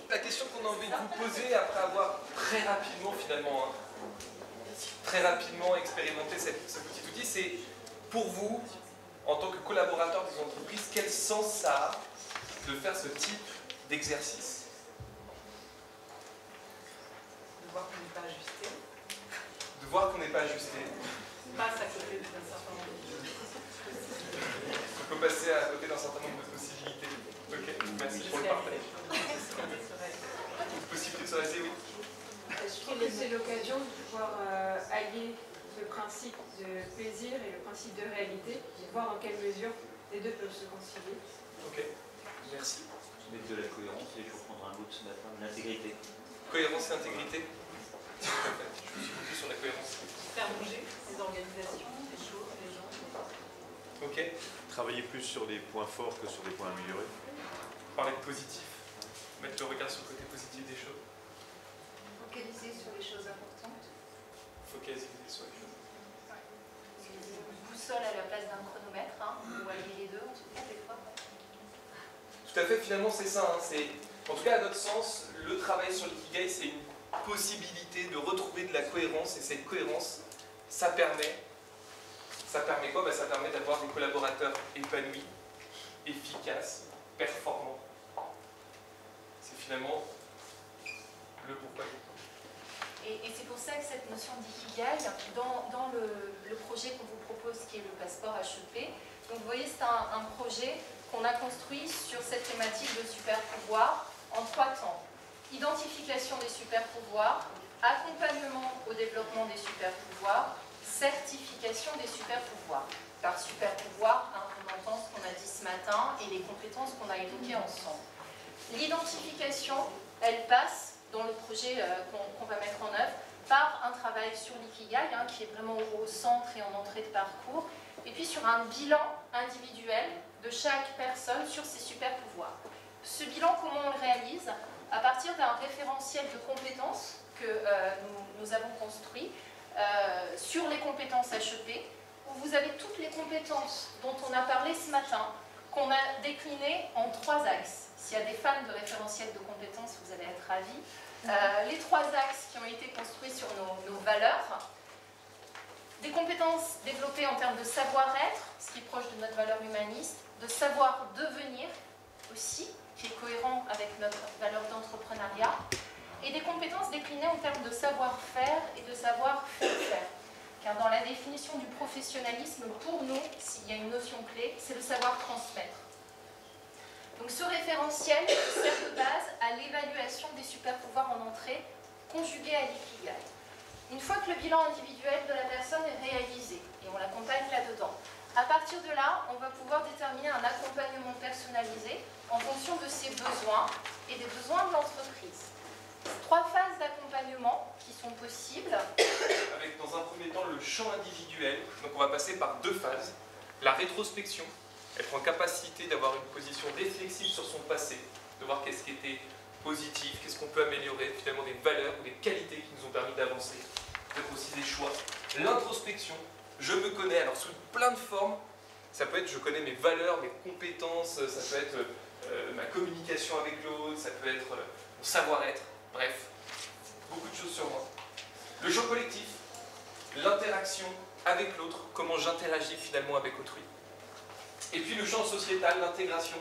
La question qu'on a envie de vous poser après avoir très rapidement finalement, très rapidement expérimenté ce petit outil, c'est pour vous, en tant que collaborateur des entreprises, quel sens ça a de faire ce type d'exercice? De voir qu'on n'est pas ajusté. De voir qu'on n'est pas ajusté. Passe à côté d'un certain nombre de choses. On peut passer à côté d'un certain nombre de possibilités. Ok, merci pour le partage. Possibilité de se rester, oui. Je trouve que c'est l'occasion de pouvoir allier le principe de plaisir et le principe de réalité, et voir dans quelle mesure les deux peuvent se concilier. Ok, merci. Mettre de la cohérence, et je vais reprendre un mot de ce matin, de l'intégrité. Cohérence et intégrité. Je me suis beaucoup sur la cohérence. Faire bouger les organisations, les choses, les gens. Ok. Travailler plus sur les points forts que sur les points améliorés. Parler de positif. Mettre le regard sur le côté positif des choses. Focaliser sur les choses importantes. Focaliser sur les choses. Une boussole à la place d'un chronomètre, hein, ou allier les deux, en tout cas, des fois. Tout à fait, finalement, c'est ça. Hein, en tout cas, à notre sens, le travail sur l'ikigai, c'est une possibilité de retrouver de la cohérence, et cette cohérence, ça permet quoi? Ça permet d'avoir des collaborateurs épanouis, efficaces, performants. C'est finalement le pourquoi du comment. Et c'est pour ça que cette notion d'ikigai, dans le projet qu'on vous propose, qui est le passeport HEP, donc vous voyez, c'est un projet qu'on a construit sur cette thématique de super pouvoir en 3 temps. Identification des super pouvoirs, accompagnement au développement des super pouvoirs, certification des super pouvoirs. Par super pouvoir, hein, on entend ce qu'on a dit ce matin et les compétences qu'on a évoquées ensemble. L'identification, elle passe dans le projet qu'on va mettre en œuvre par un travail sur l'ikigai, hein, qui est vraiment au centre et en entrée de parcours, et puis sur un bilan individuel de chaque personne sur ses super pouvoirs. Ce bilan, comment on le réalise? À partir d'un référentiel de compétences que nous avons construit sur les compétences HEP, où vous avez toutes les compétences dont on a parlé ce matin, qu'on a déclinées en 3 axes. S'il y a des fans de référentiels de compétences, vous allez être ravis. Les 3 axes qui ont été construits sur nos valeurs. Des compétences développées en termes de savoir-être, ce qui est proche de notre valeur humaniste, de savoir-devenir aussi, qui est cohérent avec notre valeur d'entrepreneuriat, et des compétences déclinées en termes de savoir-faire et de savoir-faire. Car dans la définition du professionnalisme, pour nous, s'il y a une notion clé, c'est le savoir-transmettre. Donc ce référentiel sert de base à l'évaluation des super-pouvoirs en entrée, conjugué à l'ikigai. Une fois que le bilan individuel de la personne est réalisé, et on l'accompagne là-dedans, à partir de là, on va pouvoir déterminer un accompagnement personnalisé en fonction de ses besoins et des besoins de l'entreprise. 3 phases d'accompagnement qui sont possibles. Avec dans un premier temps le champ individuel, donc on va passer par 2 phases. La rétrospection, être en capacité d'avoir une position réflexive sur son passé, de voir qu'est-ce qui était positif, qu'est-ce qu'on peut améliorer, finalement des valeurs ou des qualités qui nous ont permis d'avancer, peut-être aussi des choix. L'introspection, je me connais, alors sous plein de formes, ça peut être je connais mes valeurs, mes compétences, ça peut être ma communication avec l'autre, ça peut être mon savoir-être, bref, beaucoup de choses sur moi. Le champ collectif, l'interaction avec l'autre, comment j'interagis finalement avec autrui. Et puis le champ sociétal, l'intégration,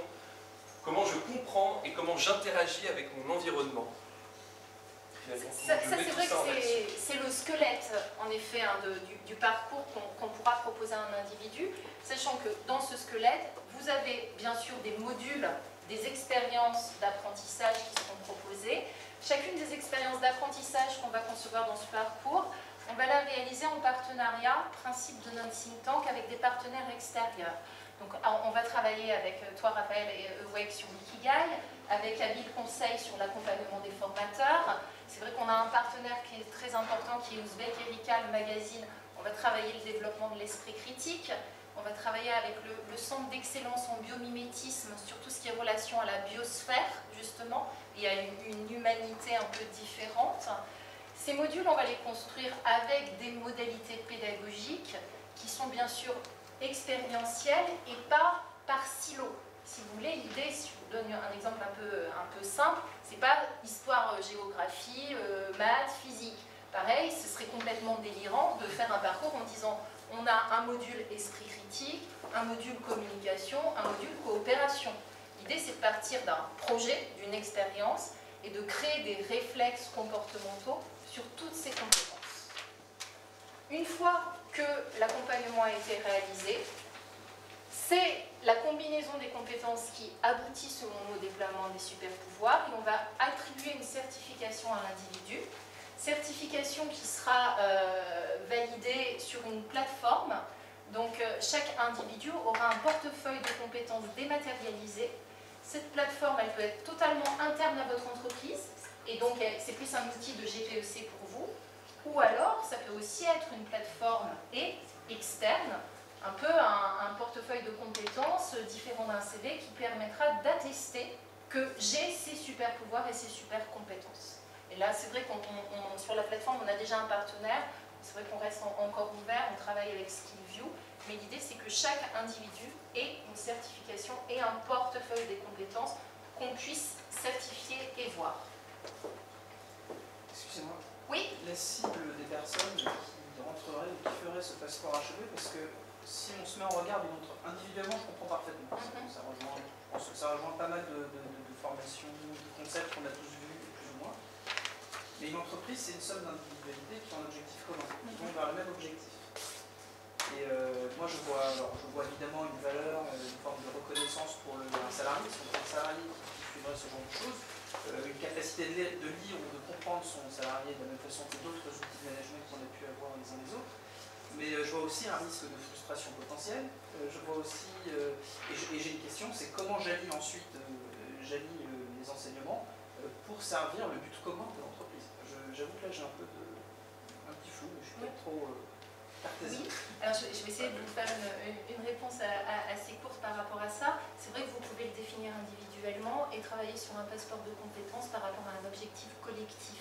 comment je comprends et comment j'interagis avec mon environnement. Ça c'est vrai que c'est le squelette, en effet, hein, du parcours qu'on pourra proposer à un individu, sachant que dans ce squelette, vous avez bien sûr des modules, des expériences d'apprentissage qui seront proposées. Chacune des expériences d'apprentissage qu'on va concevoir dans ce parcours, on va la réaliser en partenariat, principe de notre think tank, avec des partenaires extérieurs. Donc on va travailler avec toi Raphaël et Ewek sur l'ikigai, avec Habile Conseil sur l'accompagnement des formateurs. C'est vrai qu'on a un partenaire qui est très important qui est Ouzbek Erika, le magazine. On va travailler le développement de l'esprit critique. On va travailler avec le centre d'excellence en biomimétisme sur tout ce qui est relation à la biosphère, justement, et à une humanité un peu différente. Ces modules, on va les construire avec des modalités pédagogiques qui sont bien sûr expérientielles et pas par silo. Si vous voulez, l'idée, si je vous donne un exemple un peu simple, c'est pas histoire, géographie, maths, physique. Pareil, ce serait complètement délirant de faire un parcours en disant on a un module esprit critique, un module communication, un module coopération. L'idée, c'est de partir d'un projet, d'une expérience et de créer des réflexes comportementaux sur toutes ces compétences. Une fois que l'accompagnement a été réalisé, c'est la combinaison des compétences qui aboutit selon nous au déploiement des super pouvoirs et on va attribuer une certification à l'individu. Certification qui sera validée sur une plateforme. Donc chaque individu aura un portefeuille de compétences dématérialisé. Cette plateforme, elle peut être totalement interne à votre entreprise et donc c'est plus un outil de GPEC pour vous. Ou alors, ça peut aussi être une plateforme externe, un peu un portefeuille de compétences différent d'un CV qui permettra d'attester que j'ai ces super pouvoirs et ces super compétences. Et là, c'est vrai qu'on sur la plateforme, on a déjà un partenaire, c'est vrai qu'on reste encore ouvert, on travaille avec SkillView, mais l'idée c'est que chaque individu ait une certification et un portefeuille des compétences qu'on puisse certifier et voir. Excusez-moi. Oui. La cible des personnes qui rentreraient ou qui feraient ce passeport achevé, parce que si on se met en regard d'une autre, individuellement, je comprends parfaitement. Ça rejoint, je pense que ça rejoint pas mal de formations, de concepts qu'on a tous vus, plus ou moins. Mais une entreprise, c'est une somme d'individualités qui ont un objectif commun, qui vont vers le même objectif. Et moi, je vois évidemment une valeur, une forme de reconnaissance pour un salarié, parce qu'on a un salarié qui suivrait ce genre de choses, une capacité de lire ou de comprendre son salarié de la même façon que d'autres outils de management qu'on a pu avoir les uns les autres. Mais je vois aussi un risque de frustration potentielle. Je vois aussi, et j'ai une question, c'est comment j'allie ensuite les enseignements pour servir le but commun de l'entreprise. J'avoue que là j'ai un petit flou, je suis peut-être trop cartésien. Oui, alors je vais essayer de vous faire une réponse assez courte par rapport à ça. C'est vrai que vous pouvez le définir individuellement et travailler sur un passeport de compétences par rapport à un objectif collectif.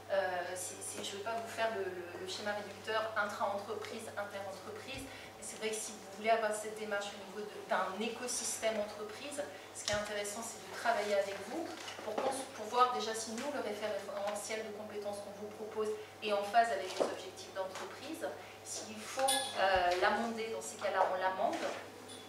Je ne vais pas vous faire le schéma réducteur intra-entreprise, inter-entreprise, mais c'est vrai que si vous voulez avoir cette démarche au niveau d'un écosystème entreprise, ce qui est intéressant, c'est de travailler avec vous pour voir déjà si nous, le référentiel de compétences qu'on vous propose est en phase avec les objectifs d'entreprise. S'il faut l'amender, dans ces cas-là, on l'amende.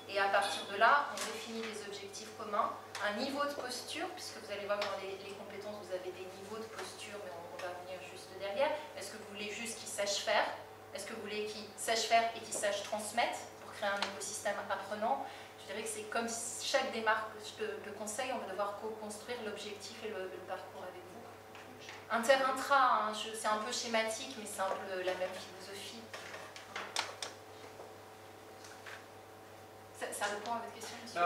Et à partir de là, on définit les objectifs communs, un niveau de posture, puisque vous allez voir dans les compétences, vous avez des niveaux de posture, mais on va venir juste derrière. Est-ce que vous voulez juste qu'ils sachent faire? Est-ce que vous voulez qu'ils sachent faire et qu'ils sachent transmettre pour créer un écosystème apprenant? Je dirais que c'est comme chaque démarche de conseil, on va devoir co-construire l'objectif et le parcours avec vous. Inter-intra, hein, c'est un peu schématique, mais c'est un peu la même philosophie. Ça répond à votre question, monsieur?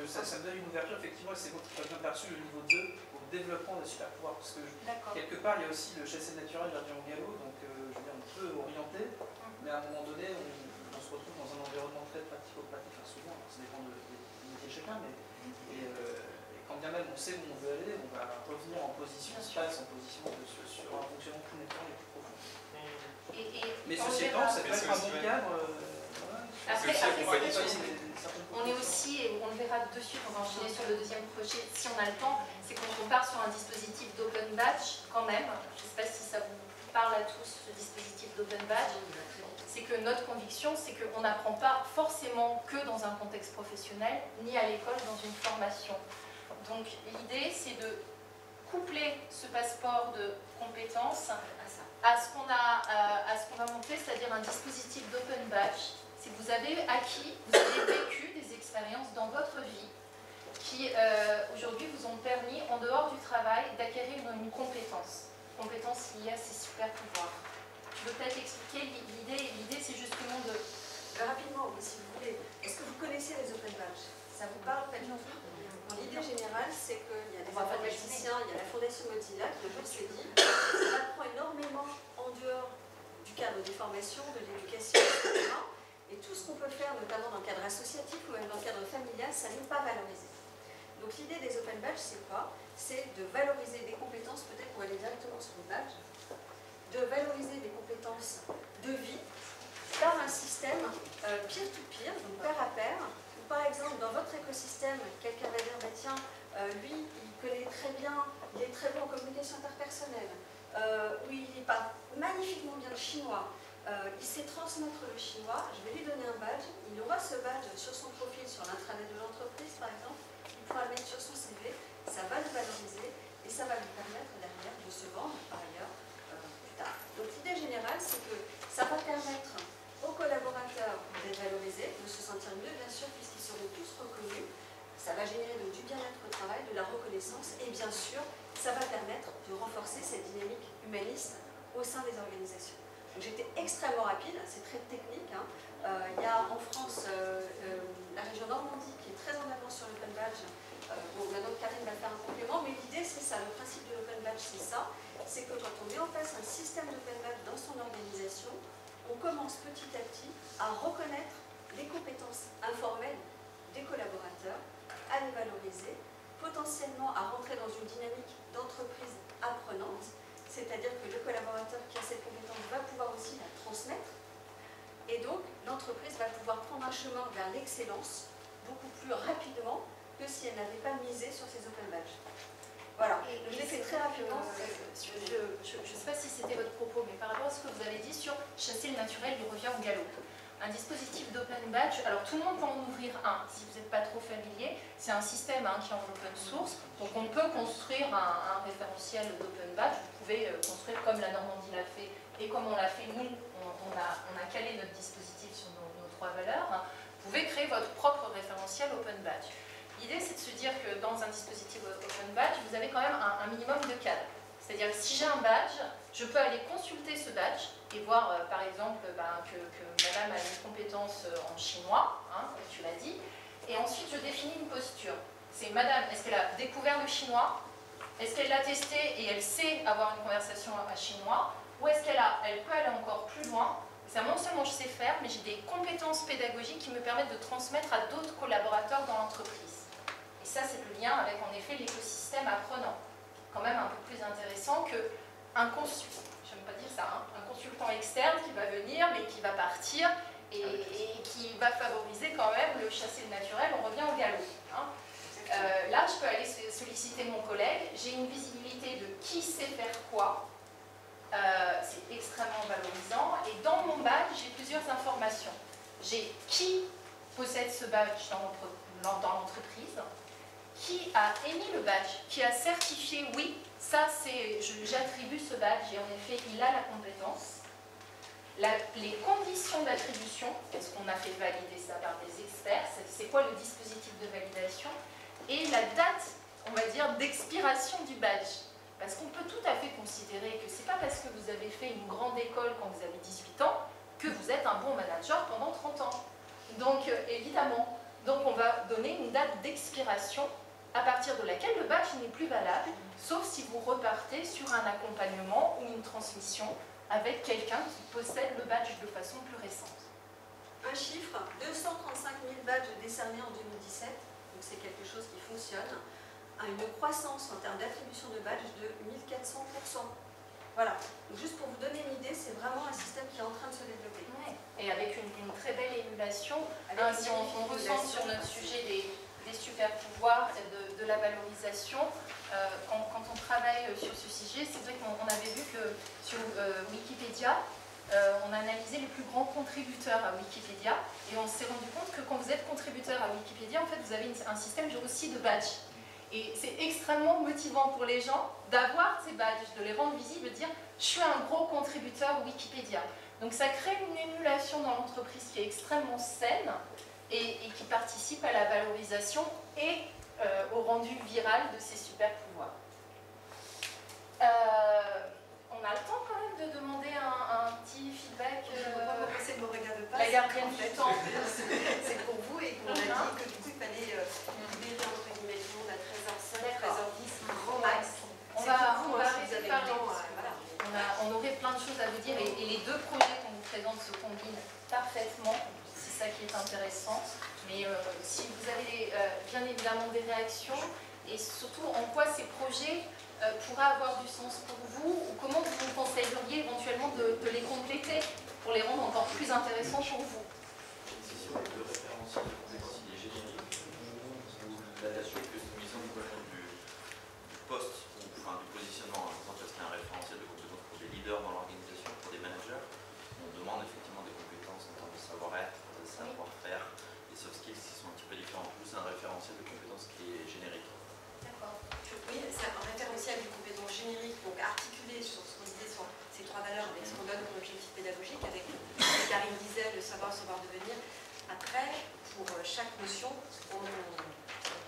Ça me donne une ouverture, effectivement, et c'est moi qui ai bien perçu le niveau 2 au développement des super pouvoirs, parce que quelque part, il y a aussi le chassé naturel, jardin au galop, donc je veux dire, on peut orienter, mais à un moment donné, on se retrouve dans un environnement très pratico-pratique, enfin souvent, ça dépend des métiers de chacun, mais et quand bien même on sait où on veut aller, on va revenir en position, en position sur un fonctionnement plus naturel et plus profond. Mais ceci étant, ça peut être un bon cadre. On est aussi, et on le verra de suite, on va enchaîner sur le deuxième projet, si on a le temps, c'est qu'on part sur un dispositif d'open badge quand même. Je ne sais pas si ça vous parle à tous, ce dispositif d'open badge. C'est que notre conviction, c'est qu'on n'apprend pas forcément que dans un contexte professionnel, ni à l'école, dans une formation. Donc l'idée, c'est de coupler ce passeport de compétences à ce qu'on va monter, c'est-à-dire un dispositif d'open badge. Si vous avez acquis, vous avez vécu des expériences dans votre vie qui aujourd'hui vous ont permis, en dehors du travail, d'acquérir une compétence liée à ces super pouvoirs. Je veux peut-être expliquer, l'idée c'est justement Rapidement, si vous voulez, est-ce que vous connaissez les open badges? Ça vous parle pas du tout? L'idée générale, c'est qu'il y a des informaticiens, il y a la Fondation Mozilla qui, le jour, s'est dit ça apprend énormément en dehors du cadre des formations, de l'éducation, etc. Et tout ce qu'on peut faire, notamment dans le cadre associatif ou même dans le cadre familial, ça n'est pas valorisé. Donc l'idée des open badges, c'est quoi? C'est de valoriser des compétences, peut-être pour aller directement sur le badge, de valoriser des compétences de vie par un système peer-to-peer, donc pair à pair. Par exemple, dans votre écosystème, quelqu'un va dire, bah, tiens, lui, il connaît très bien, il est très bon en communication interpersonnelle, oui, il parle magnifiquement bien le chinois, il sait transmettre le chinois, je vais lui donner un badge, il aura ce badge sur son profil, sur l'intranet de l'entreprise, par exemple, il pourra le mettre sur son CV, ça va le valoriser et ça va lui permettre derrière de se vendre, par ailleurs, plus tard. Donc l'idée générale, c'est que ça va permettre aux collaborateurs d'être valorisés, de se sentir mieux, bien sûr, puisqu'ils seront tous reconnus. Ça va générer donc du bien-être au travail, de la reconnaissance, et bien sûr, ça va permettre de renforcer cette dynamique humaniste au sein des organisations. Donc j'étais extrêmement rapide, c'est très technique. Hein. Il y a en France la région Normandie qui est très en avance sur l'open badge. Bon, maintenant Karine va faire un complément, mais l'idée c'est ça, le principe de l'open badge c'est ça, c'est que quand on met en place un système d'open badge dans son organisation, on commence petit à petit à reconnaître les compétences informelles des collaborateurs, à les valoriser, potentiellement à rentrer dans une dynamique d'entreprise apprenante, c'est-à-dire que le collaborateur qui a cette compétence va pouvoir aussi la transmettre, et donc l'entreprise va pouvoir prendre un chemin vers l'excellence beaucoup plus rapidement que si elle n'avait pas misé sur ces open badges. Voilà, je l'ai fait très rapidement. Je ne sais pas si c'était votre propos, mais par rapport à ce que vous avez dit sur chasser le naturel, il revient au galop. Un dispositif d'open badge, alors tout le monde peut en ouvrir un, si vous n'êtes pas trop familier, c'est un système qui est en open source, donc on peut construire un référentiel d'open badge, vous pouvez construire comme la Normandie l'a fait, et comme on l'a fait nous, on a calé notre dispositif sur nos 3 valeurs, vous pouvez créer votre propre référentiel open badge. L'idée, c'est de se dire que dans un dispositif open badge, vous avez quand même un minimum de cadres. C'est-à-dire que si j'ai un badge, je peux aller consulter ce badge et voir, par exemple, que madame a une compétence en chinois, comme tu l'as dit, et ensuite je définis une posture. C'est madame, est-ce qu'elle a découvert le chinois? Est-ce qu'elle l'a testé et elle sait avoir une conversation en chinois? Ou est-ce qu'elle peut aller encore plus loin? C'est non seulement je sais faire, mais j'ai des compétences pédagogiques qui me permettent de transmettre à d'autres collaborateurs dans l'entreprise. Et ça, c'est le lien avec, en effet, l'écosystème apprenant. Quand même un peu plus intéressant qu'un consultant, j'aime pas dire ça, un consultant externe qui va venir, mais qui va partir et qui va favoriser quand même le chasser le naturel, on revient au galop. Là, je peux aller solliciter mon collègue, j'ai une visibilité de qui sait faire quoi, c'est extrêmement valorisant, et dans mon badge, j'ai plusieurs informations. J'ai qui possède ce badge dans l'entreprise, qui a émis le badge, qui a certifié, oui, ça c'est, j'attribue ce badge, et en effet, il a la compétence. Les conditions d'attribution, est-ce qu'on a fait valider ça par des experts, c'est quoi le dispositif de validation, et la date, on va dire, d'expiration du badge. Parce qu'on peut tout à fait considérer que c'est pas parce que vous avez fait une grande école quand vous avez 18 ans que vous êtes un bon manager pendant 30 ans. Donc, évidemment, donc on va donner une date d'expiration à partir de laquelle le badge n'est plus valable, sauf si vous repartez sur un accompagnement ou une transmission avec quelqu'un qui possède le badge de façon plus récente. Un chiffre, 235 000 badges décernés en 2017, donc c'est quelque chose qui fonctionne, a une croissance en termes d'attribution de badges de 1400%. Voilà, donc juste pour vous donner une idée, c'est vraiment un système qui est en train de se développer. Ouais. Et avec une très belle émulation, si on ressent sur notre sujet des super pouvoirs et de la valorisation, quand on travaille sur ce sujet, c'est vrai qu'on avait vu que sur Wikipédia, on a analysé les plus grands contributeurs à Wikipédia, et on s'est rendu compte que quand vous êtes contributeur à Wikipédia, en fait, vous avez un système aussi de badges. Et c'est extrêmement motivant pour les gens d'avoir ces badges, de les rendre visibles, de dire « je suis un gros contributeur Wikipédia ». Donc ça crée une émulation dans l'entreprise qui est extrêmement saine et qui participe à la valorisation et au rendu viral de ces super pouvoirs. On a le temps quand même de demander un petit feedback. Je ne veux pas me passer de mon regard de passe. La gardienne du temps. C'est pour vous et qu'on a dit que du coup il fallait libérer entre guillemets tout le monde à 13h05, 13h10, grand max. On va arrêter de parler. On aurait plein de choses à vous dire et les deux projets qu'on vous présente se combinent parfaitement. C'est ça qui est intéressant. Mais si vous avez bien évidemment des réactions et surtout en quoi ces projets pourraient avoir du sens pour vous ou comment vous nous conseilleriez éventuellement de les compléter pour les rendre encore plus intéressants pour vous. Si sur les deux référentiels de compétences, il est générique, la suite que cette mission du poste, enfin du positionnement, par exemple, parce qu'il y a un référentiel de compétences pour des leaders dans l'organisation, pour des managers, on demande effectivement des compétences en termes de savoir-être, de savoir-faire, des soft skills qui sont un petit peu différents. Plus un référentiel de compétences qui est générique. D'accord. Oui, c'est un référentiel du compétence générique, donc articulé sur ce qu'on disait sur ces trois valeurs avec ce qu'on donne comme objectif pédagogique, avec ce que Karine disait, le savoir, savoir devenir. Après, pour chaque notion, on a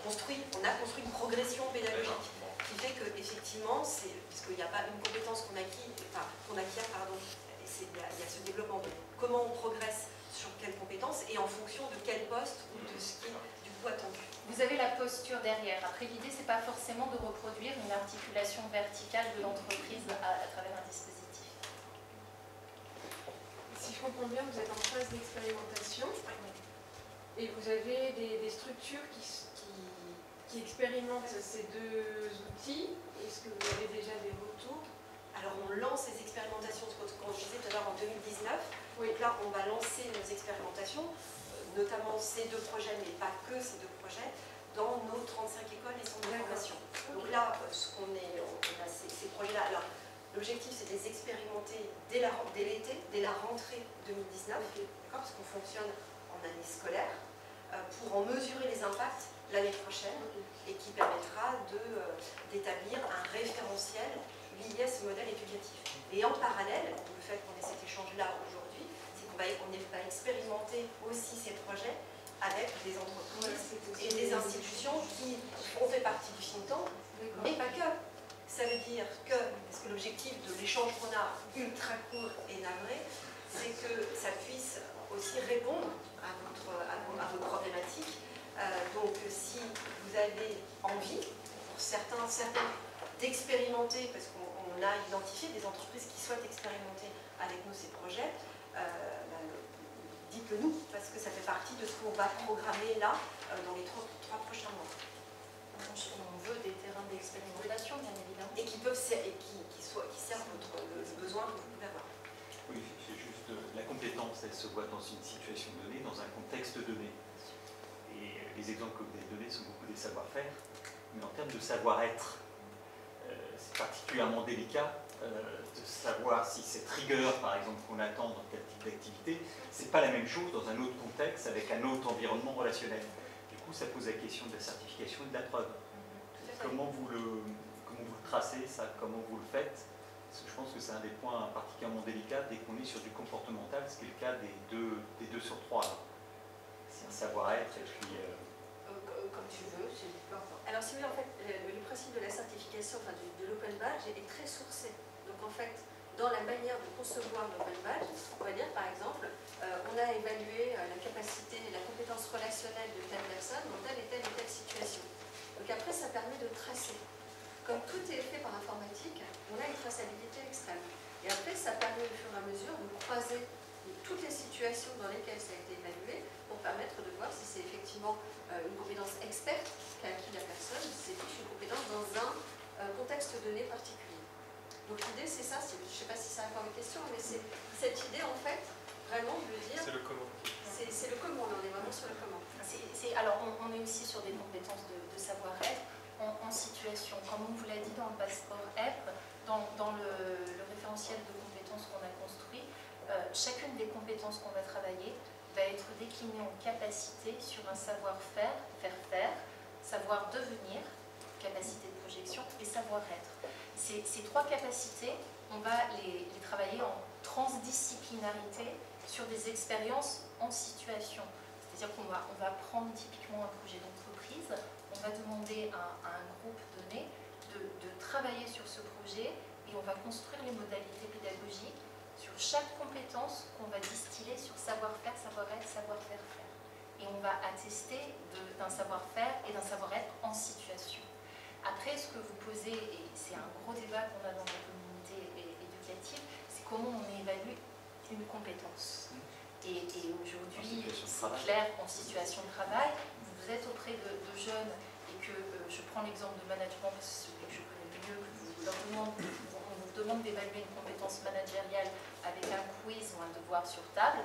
construit une progression pédagogique qui fait que effectivement, puisqu'il n'y a pas une compétence qu'on acquiert, il y a ce développement de comment on progresse sur quelle compétence et en fonction de quel poste ou de ce qui est du coup attendu. Vous avez la posture derrière. Après, l'idée, c'est pas forcément de reproduire une articulation verticale de l'entreprise à travers un dispositif. Si je comprends bien, vous êtes en phase d'expérimentation et vous avez des structures qui expérimentent ces deux outils. Est-ce que vous avez déjà des retours? Alors on lance les expérimentations, comme je disais tout à l'heure en 2019. Oui. Donc là, on va lancer nos expérimentations, notamment ces deux projets, mais pas que ces deux projets, dans nos 35 écoles et centres de formation. Donc là, on a ces projets-là. Alors, l'objectif, c'est de les expérimenter dès l'été, dès la rentrée 2019, parce qu'on fonctionne en année scolaire, pour en mesurer les impacts l'année prochaine, et qui permettra d'établir un référentiel lié à ce modèle éducatif. Et en parallèle, le fait qu'on ait cet échange-là aujourd'hui, c'est qu'on va expérimenter aussi ces projets avec des entreprises et des institutions qui ont fait partie du think tank, mais pas que. Ça veut dire que, parce que l'objectif de l'échange qu'on a ultra court et navré, c'est que ça puisse aussi répondre à vos problématiques. Donc si vous avez envie, pour certains d'expérimenter, parce qu'on a identifié des entreprises qui souhaitent expérimenter avec nous ces projets, dites-le nous, parce que ça fait partie de ce qu'on va programmer là dans les trois prochains mois. On veut des terrains d'expérimentation, bien évidemment. Et qui servent le besoin que vous pouvez avoir. Oui, c'est juste, la compétence, elle se voit dans une situation donnée, dans un contexte donné. Et les exemples que vous avez donnés sont beaucoup des savoir-faire, mais en termes de savoir-être, c'est particulièrement délicat de savoir si cette rigueur, par exemple, qu'on attend dans tel type d'activité, c'est pas la même chose dans un autre contexte, avec un autre environnement relationnel. Du coup, ça pose la question de la certification et de la preuve. Comment vous le tracez, ça, comment vous le faites? Parce que je pense que c'est un des points particulièrement délicats dès qu'on est sur du comportemental, ce qui est le cas des deux sur trois. C'est un savoir-être et puis... Comme tu veux, c'est peu importe. Alors si vous voulez, en fait, le principe de la certification, enfin de l'open badge est très sourcé. Donc en fait, dans la manière de concevoir l'open badge, on va dire par exemple, on a évalué la capacité, la compétence relationnelle de telle personne dans telle et telle situation. Donc après, ça permet de tracer. Comme tout est fait par informatique, on a une traçabilité extrême. Et après, ça permet au fur et à mesure de croiser toutes les situations dans lesquelles ça a été évalué pour permettre de voir si c'est effectivement une compétence experte qu'a acquis la personne, si c'est plus une compétence dans un contexte donné particulier. Donc l'idée c'est ça, je ne sais pas si ça répond à mes questions, mais c'est cette idée en fait, vraiment de dire... C'est le comment. C'est le comment, on est vraiment sur le comment. Alors on est aussi sur des compétences de savoir-être en situation. Comme on vous l'a dit dans le passeport EP, dans le référentiel de compétences qu'on a construit, chacune des compétences qu'on va travailler va être déclinée en capacité sur un savoir-faire, faire, savoir devenir, capacité de projection et savoir-être. Ces trois capacités, on va les travailler en transdisciplinarité sur des expériences en situation. C'est-à-dire qu'on va prendre typiquement un projet d'entreprise, on va demander à un groupe donné de travailler sur ce projet et on va construire les modalités pédagogiques sur chaque compétence qu'on va distiller sur savoir-faire, savoir-être, savoir-faire faire. Et on va attester d'un savoir-faire et d'un savoir-être en situation. Après, ce que vous posez, et c'est un gros débat qu'on a dans la communauté éducative, c'est comment on évalue une compétence. Et aujourd'hui, c'est clair, en situation de travail, vous êtes auprès de jeunes et que je prends l'exemple de management, parce que c'est celui que je connais le mieux, que on vous demande d'évaluer une compétence managériale avec un quiz ou un devoir sur table,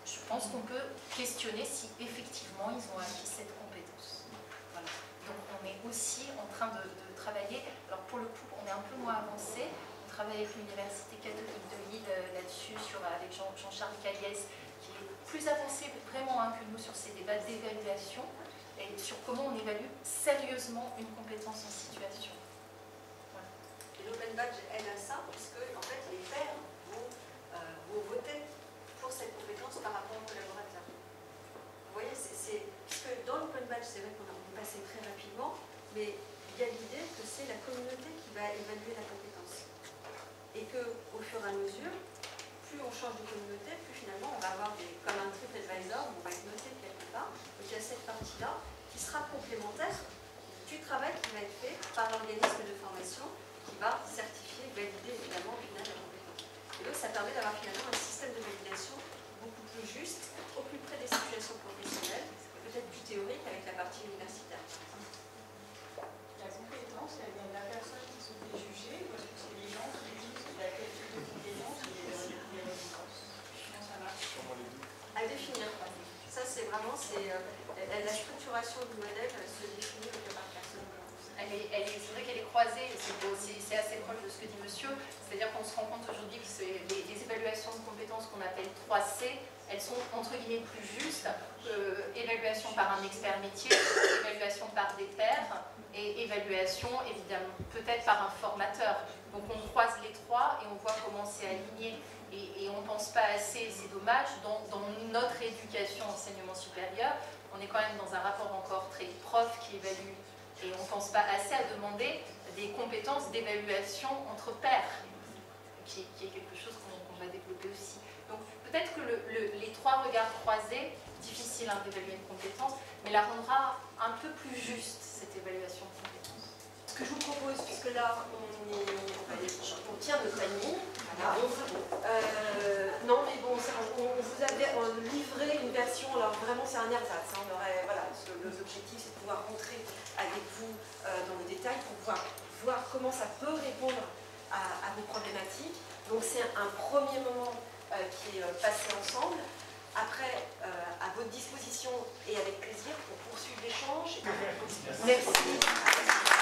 je pense qu'on peut questionner si effectivement ils ont acquis cette compétence. Voilà. Donc on est aussi en train de travailler, alors pour le coup on est un peu moins avancé, on travaille avec l'Université catholique de Lille là-dessus, avec Jean-Charles Caillès, qui est plus avancé vraiment que nous sur ces débats d'évaluation et sur comment on évalue sérieusement une compétence en situation. Voilà. Et l'Open Badge aide à ça, puisque en fait les pairs vont voter pour cette compétence par rapport aux collaborateurs. Vous voyez, puisque dans l'Open Badge, c'est vrai qu'on a passé très rapidement, mais il y a l'idée que c'est la communauté qui va évaluer la compétence. Et qu'au fur et à mesure, plus on change de communauté, plus finalement on va avoir comme un TripAdvisor, on va être noté quelque part. Donc il y a cette partie-là qui sera complémentaire du travail qui va être fait par l'organisme de formation qui va certifier, valider évidemment au final la compétence. Et donc ça permet d'avoir finalement un système de validation beaucoup plus juste, au plus près des situations professionnelles, peut-être plus théorique avec la partie universitaire. La compétence, elle vient de la personne qui se fait juger, ou est-ce que c'est les gens qui disent la qualité de compétence et les résidences? Comment ça marche? À définir. Ça, c'est vraiment, la structuration du modèle se définit par personne. C'est vrai qu'elle est croisée, c'est assez proche de ce que dit monsieur, c'est-à-dire qu'on se rend compte aujourd'hui que les évaluations de compétences qu'on appelle 3C, elles sont entre guillemets plus justes, évaluation par un expert métier, évaluation par des pairs et évaluation évidemment peut-être par un formateur. Donc on croise les trois et on voit comment c'est aligné et on ne pense pas assez, c'est dommage, dans notre éducation enseignement supérieur, on est quand même dans un rapport encore très prof qui évalue. Et on ne pense pas assez à demander des compétences d'évaluation entre pairs, qui est quelque chose qu'on va développer aussi. Donc peut-être que les trois regards croisés, difficile d'évaluer une compétence, mais la rendra un peu plus juste, cette évaluation de compétences. Ce que je vous propose, puisque là on tient notre planning, voilà. Non mais bon, on vous avait livré une version, alors vraiment c'est un ersatz, on aurait, voilà, l'objectif c'est de pouvoir rentrer avec vous dans le détail pour pouvoir voir comment ça peut répondre à vos problématiques. Donc c'est un premier moment qui est passé ensemble. Après, à votre disposition et avec plaisir pour poursuivre l'échange. Merci.